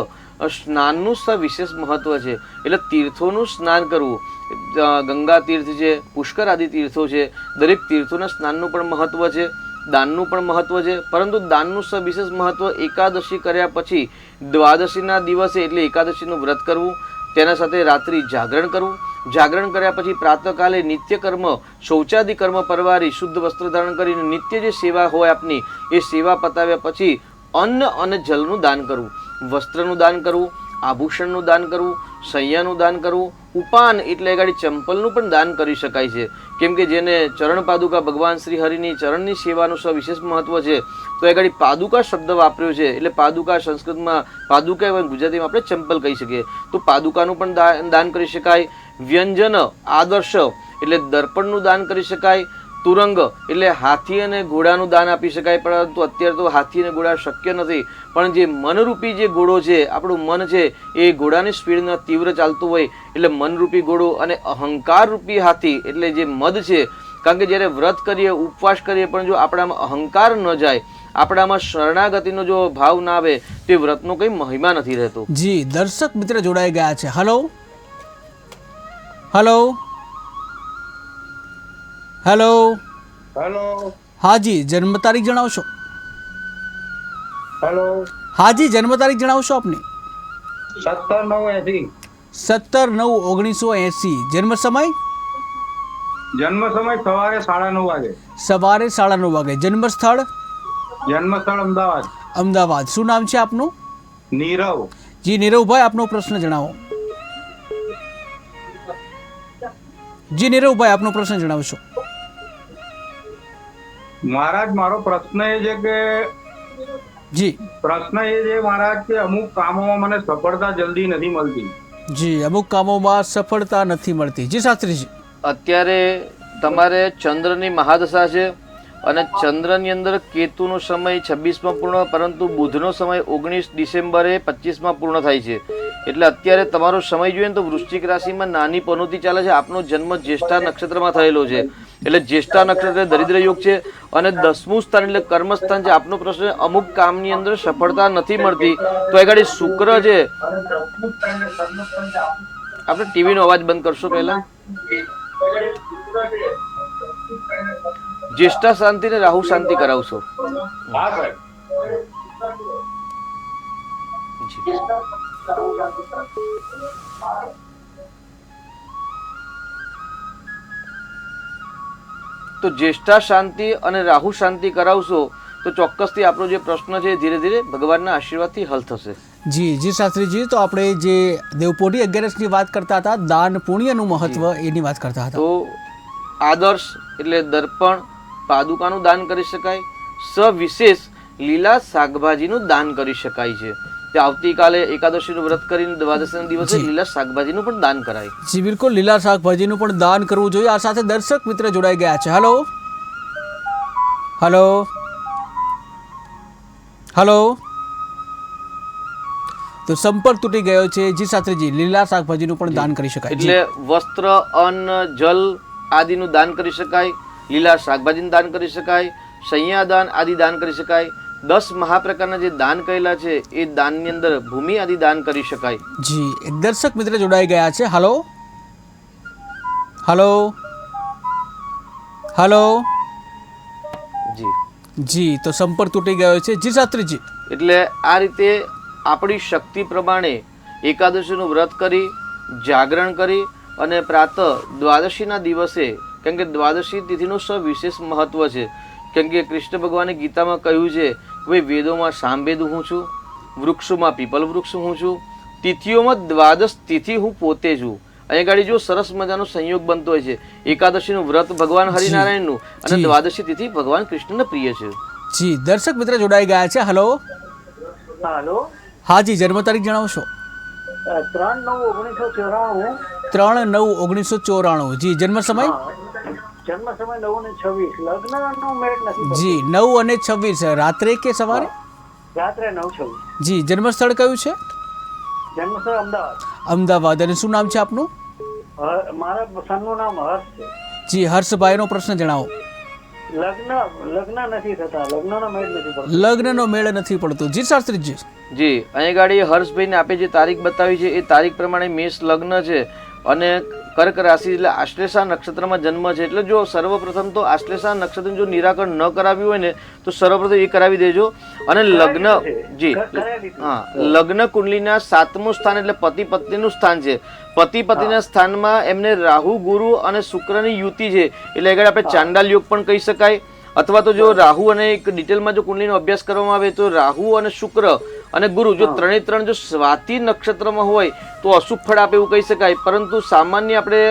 સ્નાનનું સવિશેષ મહત્વ છે. એટલે તીર્થોનું સ્નાન કરવું, ગંગા તીર્થ છે, પુષ્કર આદિ તીર્થો છે, દરેક તીર્થોના સ્નાનનું પણ મહત્વ છે, દાનનું પણ મહત્વ છે. પરંતુ દાનનું સવિશેષ મહત્વ એકાદશી કર્યા પછી દ્વાદશીના દિવસે એટલે એકાદશીનું વ્રત કરવું, તેના સાથે રાત્રિ જાગરણ કરવું. જાગરણ કર્યા પછી પ્રાતઃકાલે નિત્ય કર્મ, શૌચાદિ કર્મ પરવારી શુદ્ધ વસ્ત્ર ધારણ કરીને નિત્ય જે સેવા હોય આપની એ સેવા પતાવ્યા પછી અન્ન અને જલનું દાન કરવું, વસ્ત્રનું દાન કરવું, આભૂષણનું દાન કરવું, શૈયાનું દાન કરવું, ઉપાન એટલે ગાડી ચંપલનું પણ દાન કરી શકાય છે. કેમ કે જેને ચરણ પાદુકા ભગવાન શ્રી હરિની ચરણની સેવાનું સવિશેષ મહત્વ છે તો એ ગાડી પાદુકા શબ્દ વાપર્યો છે. એટલે પાદુકા સંસ્કૃતમાં પાદુકા એવા ગુજરાતીમાં આપણે ચંપલ કહી શકીએ. તો પાદુકાનું પણ દાન કરી શકાય. વ્યંજન આદર્શ એટલે દર્પણનું દાન કરી શકાય. તુરંગ એટલે હાથી અને ઘોડાનું દાન આપી શકાય. પરંતુ અત્યારે તો હાથી અને ઘોડા શક્ય નથી, પણ જે મનરૂપી જે ઘોડો છે, આપણું મન છે એ ઘોડાની સ્પીડમાં તીવ્ર ચાલતું હોય એટલે મનરૂપી ઘોડો અને અહંકાર રૂપી હાથી એટલે જે મદ છે. કારણ કે જ્યારે વ્રત કરીએ, ઉપવાસ કરીએ, પણ જો આપણામાં અહંકાર ન જાય, આપણામાં શરણાગતિનો જો ભાવ ના આવે તો એ વ્રતનો કંઈ મહિમા નથી રહેતો. જી, દર્શક મિત્ર જોડાઈ ગયા છે. Hello hello hello. હેલો. હાજી, જન્મ તારીખ જણાવશો? હેલો. હાજી, જન્મ તારીખ જણાવશો આપની? 17/9/80. 17/9/1980. જન્મ સમય? જન્મ સમય સવારે 9:30 વાગે. સવારે 9:30 વાગે. જન્મ સ્થળ? જન્મ સ્થળ અમદાવાદ. અમદાવાદ. શું નામ છે આપનું? નીરવ. જી નીરવભાઈ, આપનો પ્રશ્ન જણાવો. જી નીરવભાઈ, આપનો પ્રશ્ન જણાવશો? મહારાજ, મારો પ્રશ્ન એ છે કે મહારાજ કે અમુક કામોમાં મને સફળતા જલ્દી નથી મળતી. જી, અમુક કામોમાં સફળતા નથી મળતી. જી શાસ્ત્રીજી. અત્યારે તમારે ચંદ્રની મહાદશા છે અને ચંદ્રની અંદર કેતુનો સમય 26માં પૂર્ણ, પરંતુ બુધનો સમય 19 ડિસેમ્બરે 25માં પૂર્ણ થાય છે. એટલે અત્યારે તમારો સમય જોઈએ ને તો વૃશ્ચિક રાશિમાં નાની પનોતી ચાલે છે. આપનો જન્મ જ્યેષ્ઠા નક્ષત્રમાં થયેલો છે એટલે જ્યેષ્ઠા નક્ષત્ર દરિદ્ર યોગ છે અને 10મું સ્થાન એટલે કર્મસ્થાન છે. આપનો પ્રશ્ન અમુક કામની અંદર સફળતા નથી મળતી તો એ ગાડી શુક્ર છે. આપણે ટીવીનો અવાજ બંધ કરશો પહેલા? જ્યેષ્ઠા શાંતિ ને રાહુ શાંતિ કરાવશો. તો જ્યેષ્ઠા શાંતિ અને રાહુ શાંતિ કરાવશો તો ચોક્કસથી આપણો જે પ્રશ્ન છે ધીરે ધીરે ભગવાનના આશીર્વાદથી હલ થશે. જી જી શાસ્ત્રીજી, તો આપણે જે દેવપોઢી 11ની વાત કરતા હતા, દાન પુણ્યનું મહત્વ એની વાત કરતા હતા. તો આદર્શ એટલે દર્પણ, પાદુકાનું દાન કરી શકાય. સવિશેષ લીલા શાકભાજીનું દાન કરી શકાય છે. તે આવતીકાલે એકાદશીનું વ્રત કરીને દ્વાદશીના દિવસે લીલા શાકભાજીનું પણ દાન કરાય. જી બિલકુલ, લીલા શાકભાજીનું પણ દાન કરવું જોઈએ. આ સાથે દર્શક મિત્ર જોડાઈ ગયા છે. હલો હલો હલો, તો સંપર્ક તૂટી ગયો છે. જી શાસ્ત્રીજી, લીલા શાકભાજીનું પણ દાન કરી શકાય. એટલે વસ્ત્ર, અન્ન, જલ આદિનું દાન કરી શકાય, લીલા શાકભાજીનું દાન કરી શકાય, સંયાદાન આદિ દાન કરી શકાય. 10 મહાપ્રકારના જે દાન કહેલા છે એ દાનની અંદર ભૂમિ આદિ દાન કરી શકાય. જી, એક દર્શક મિત્ર જોડાઈ ગયા છે. હલો હલો હલો, જી જી, તો સંપર્ક તૂટી ગયો છે. જી શાસ્ત્રીજી, એટલે આ રીતે આપણી શક્તિ પ્રમાણે એકાદશીનું વ્રત કરી, જાગરણ કરી અને પ્રાતઃ દ્વાદશીના દિવસે, કેમ કે દ્વાદશી તિથિનું સવિશેષ મહત્વ છે. કેમ કે કૃષ્ણ ભગવાને ગીતામાં કહ્યું છે કે ભાઈ વેદોમાં સામવેદ હું છું, વૃક્ષોમાં પીપલ વૃક્ષ હું છું, તિથિઓમાં દ્વાદશ તિથિ હું પોતે છું. અહીંયા ગાડી જો સરસ મજાનો સંયોગ બનતો હોય છે. એકાદશીનું વ્રત ભગવાન હરિનારાયણનું અને દ્વાદશી તિથિ ભગવાન કૃષ્ણને પ્રિય છે. જી, દર્શક મિત્ર જોડાઈ ગયા છે. હલો હાલો, હા જી, જન્મ તારીખ જણાવશો? 3/9/1994. 3/9/1994. જી, જન્મ સમય? જન્મ સમય 9:26. લગ્નનો મેળ નથી. જી, 9 અને 26, રાત્રે કે સવારે? રાત્રે 9:26. જી, જન્મ સ્થળ કયું છે? જન્મસ્થળ અમદાવાદ. અમદાવાદ. અને શું નામ છે આપનું? મારા સનનું નામ હર્ષ છે. જી, હર્ષભાઈનો પ્રશ્ન જણાવો. લગ્ન નથી થતા, લગ્નનો મેળ નથી પડતો. લગ્નનો મેળ નથી પડતો. જી શાસ્ત્રીજી. જી, અહીં ગાડી હર્ષભાઈને આપે જે તારીખ બતાવી છે એ તારીખ પ્રમાણે મેષ લગ્ન છે અને કર્ક રાશિ એટલે આશ્લેષા નક્ષત્રમાં જન્મ છે. એટલે જો સર્વપ્રથમ તો આશ્લેષા નક્ષત્રનું જો નિરાકરણ ન કરાવ્યું હોય ને તો સર્વપ્રથમ એ કરાવી દેજો. અને લગ્ન, જી હા, લગ્ન કુંડલીના 7મું સ્થાન એટલે પતિ પત્નીનું સ્થાન છે. પતિ પત્નીના સ્થાનમાં એમને રાહુ, ગુરુ અને શુક્રની યુતિ છે. એટલે આગળ આપણે ચાંડાલ યોગ પણ કહી શકાય. અથવા તો જો રાહુ અને એક ડિટેલમાં જો કુંડલીનો અભ્યાસ કરવામાં આવે તો રાહુ અને શુક્ર અને ગુરુ જો ત્રણે જો સ્વાતિ નક્ષત્રમાં હોય તો અશુભ ફળ આપે એવું કહી શકાય. પરંતુ સામાન્ય આપણે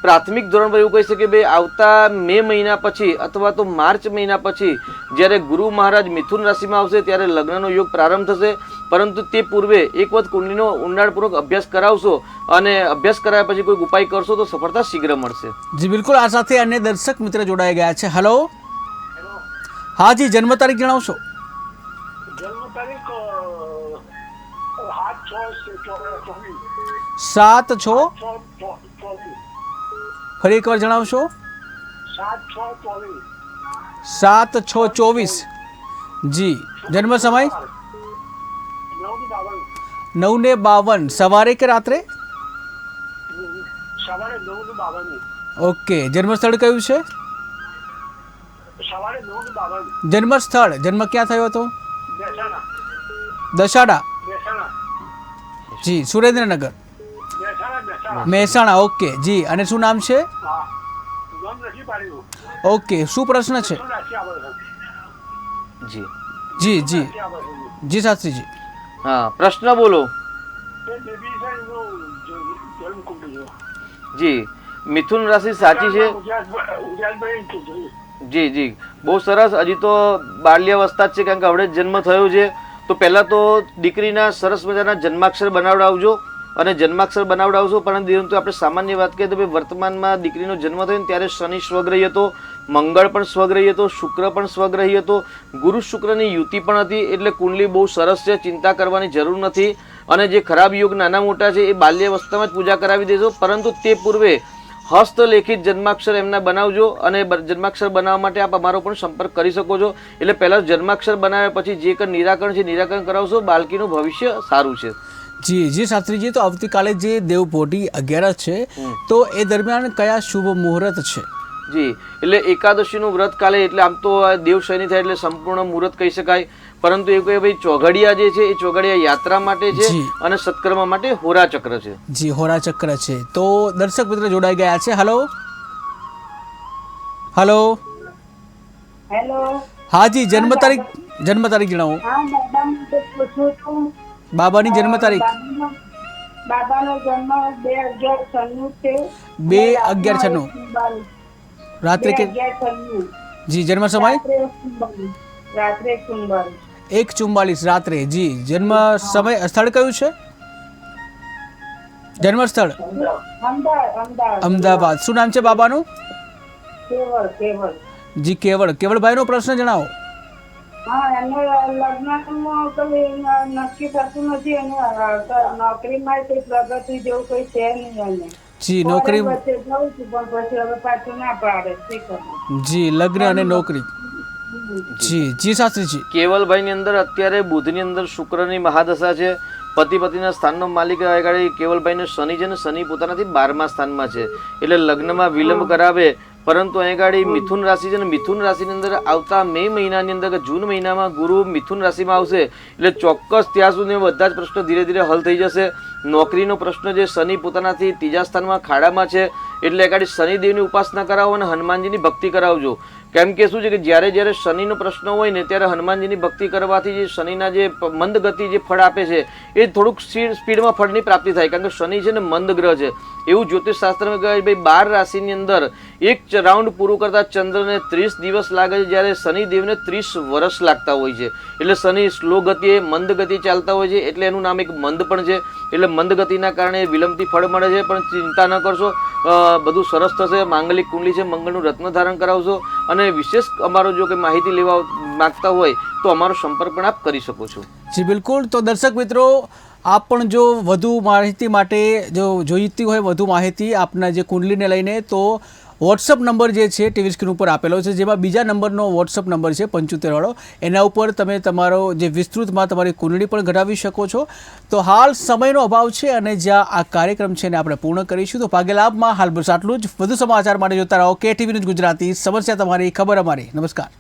પ્રાથમિક ધોરણ પર એવું કહી શકીએ ભાઈ આવતા મે મહિના પછી અથવા તો માર્ચ મહિના પછી જ્યારે ગુરુ મહારાજ મિથુન રાશિમાં આવશે ત્યારે લગ્નનો યોગ પ્રારંભ થશે. પરંતુ તે પૂર્વે એક વખત કુંડલીનો ઊંડાણપૂર્વક અભ્યાસ કરાવશો અને અભ્યાસ કરાવ્યા પછી કોઈ ઉપાય કરશો તો સફળતા શીઘ્ર મળશે. જી બિલકુલ, આ સાથે અન્ય દર્શક મિત્ર જોડાઈ ગયા છે. હલો હા જી, જન્મ તારીખ જણાવશો? જન્મ તારીખ 7/6/24. ફરી એકવાર જણાવશો? 7/6/24. જી, જન્મ સમય? 9:52. સવારે કે રાત્રે? સવારે 9:52. ઓકે, જન્મ સ્થળ કયું છે? સવારે 9:52. જન્મ સ્થળ, જન્મ ક્યાં થયો હતો? મહેસાણા. દશાડા. મહેસાણા. જી, સુરેન્દ્રનગર. મહેસાણા. મહેસાણા. ઓકે જી, અને શું નામ છે? હા, નામ નથી પાડ્યું. ઓકે, શું પ્રશ્ન છે? શું રાશિ આવે છે? જી જી જી રાશિ આવે છે? જી શાસ્ત્રીજી. હા, પ્રશ્ન બોલો. એ બેબી છે એનું જન્મ કુંડલી છે. જી, મિથુન રાશિ સાચી છે. ઉજાલભાઈ કીધું. જી જી, બહુ સરસ. હજી તો બાલ્યાવસ્થા જ છે કારણ કે હવડે જ જન્મ થયો છે. તો પહેલાં તો દીકરીના સરસ મજાના જન્માક્ષર બનાવડાવજો અને જન્માક્ષર બનાવડાવશો. પરંતુ આપણે સામાન્ય વાત કરીએ તો ભાઈ વર્તમાનમાં દીકરીનો જન્મ થયો ને ત્યારે શનિ સ્વગ્રહી હતો, મંગળ પણ સ્વગ્રહી હતો, શુક્ર પણ સ્વગ્રહી હતો, ગુરુ શુક્રની યુતિ પણ હતી. એટલે કુંડલી બહુ સરસ છે, ચિંતા કરવાની જરૂર નથી. અને જે ખરાબ યોગ નાના મોટા છે એ બાલ્યાવસ્થામાં જ પૂજા કરાવી દેજો. પરંતુ તે પૂર્વે હસ્તલેખિત જન્માક્ષર એમના બનાવજો અને જન્માક્ષર બનાવવા માટે આપ અમારો પણ સંપર્ક કરી શકો છો. એટલે પહેલાં જન્માક્ષર બનાવ્યા પછી જે કંઈ નિરાકરણ છે નિરાકરણ કરાવશો. બાળકીનું ભવિષ્ય સારું છે. જી જી શાસ્ત્રીજી, તો આવતીકાલે જે દેવપોઢી 11 છે તો એ દરમિયાન કયા શુભ મુહૂર્ત છે? જી, એટલે એકાદશીનું વ્રત કાલે એટલે આમ તો દેવશયની થાય એટલે સંપૂર્ણ મુહૂર્ત કહી શકાય. પરંતુ એ કહે ભાઈ ચોઘડિયા જે છે એ ચોઘડિયા યાત્રા માટે છે અને સત્કર્મ માટે હોરા ચક્ર છે. જી, હોરા ચક્ર છે. તો દર્શક મિત્ર જોડાઈ ગયા છે. Hello hello hello. હા જી, જન્મ તારીખ જણાવો. હા, મેડમ પૂછું છું. બાબાની જન્મ તારીખ? બાબાનો જન્મ 2/11/96 છે. 2/11/96. રાત્રે કે? 2/11/96. જી, જન્મ સમય? રાત્રે સોમવાર. 1:44 રાત્રે. જી, જન્મ સમય સ્થળ કયું છે? જન્મ સ્થળ અમદાવાદ. શું નામ છે બાબાનું? કેવળ જી કેવળ. કેવળભાઈનો પ્રશ્ન જણાવો. હા, એને લગ્નમાં પેલી નક્કી થતું નથી, એને નોકરીમાં કઈ પ્રગતિ જેવું કઈ છે નહીં એને. જી, નોકરી. વચ્ચે જઉં છું પણ પછી હવે પાછું ના પાડે. શી કરું? જી, લગ્ન અને નોકરી. જી જી શાસ્ત્રીજી. કેવલભાઈની અંદર અત્યારે બુધની અંદર શુક્રની મહાદશા છે. પતિ પતિના સ્થાનનો માલિક આગળ કેવલભાઈને શનિ છે ને શનિ પોતાનાથી 12મા સ્થાનમાં છે, એટલે લગ્નમાં વિલંબ કરાવે. પરંતુ અહીં ગાડી મિથુન રાશિ છે ને મિથુન રાશિની અંદર આવતા મે મહિનાની અંદર કે જૂન મહિનામાં ગુરુ મિથુન રાશિમાં આવશે, એટલે ચોક્કસ ત્યાં સુધી બધા જ પ્રશ્નો ધીરે ધીરે હલ થઈ જશે. નોકરીનો પ્રશ્ન જે શનિ પોતાનાથી 3જા સ્થાનમાં ખાડામાં છે, એટલે ગાડી શનિદેવની ઉપાસના કરાવો અને હનુમાનજીની ભક્તિ કરાવજો. કેમ કે શું છે કે જ્યારે જ્યારે શનિનો પ્રશ્ન હોય ને ત્યારે હનુમાનજીની ભક્તિ કરવાથી જે શનિના જે મંદ ગતિ જે ફળ આપે છે એ થોડુંક સ્પીડમાં ફળની પ્રાપ્તિ થાય. કારણ કે શનિ છે ને મંદ ગ્રહ છે. એવું જ્યોતિષ શાસ્ત્રમાં કહે ભાઈ 12 રાશિની અંદર એક રાઉન્ડ પૂરું કરતા ચંદ્રને 30 દિવસ લાગે છે, જ્યારે શનિદેવને 30 વર્ષ લાગતા હોય છે. એટલે શનિ સ્લો ગતિએ મંદ ગતિ ચાલતા હોય છે, એટલે એનું નામ એક મંદ પણ છે. એટલે મંદ ગતિના કારણે વિલંબથી ફળ મળે છે. પણ ચિંતા ન કરશો, બધું સરસ થશે. માંગલિક કુંડલી છે, મંગળનું રત્ન ધારણ કરાવશો. અને વિશેષ અમારો જો કે માહિતી લેવા માંગતા હોય તો અમારો સંપર્ક પણ આપ કરી શકો છો. જી બિલકુલ. તો દર્શક મિત્રો, આપ પણ જો વધુ માહિતી માટે જો જોઈતી હોય વધુ માહિતી આપના જે કુંડલીને લઈને, તો વોટ્સઅપ નંબર જે છે ટીવી સ્ક્રીન ઉપર આપેલો છે, જેમાં બીજા નંબરનો વોટ્સઅપ નંબર છે 75 વાળો. એના ઉપર તમે તમારો જે વિસ્તૃતમાં તમારી કુંડળી પણ ઘટાવી શકો છો. તો હાલ સમયનો અભાવ છે અને જ્યાં આ કાર્યક્રમ છે એને આપણે પૂર્ણ કરીશું. તો ભાગ્ય લાભમાં હાલ બસ આટલું જ. વધુ સમાચાર માટે જોતા રહો KTV ન્યૂઝ ગુજરાતી. સમસ્યા તમારી, ખબર અમારી. નમસ્કાર.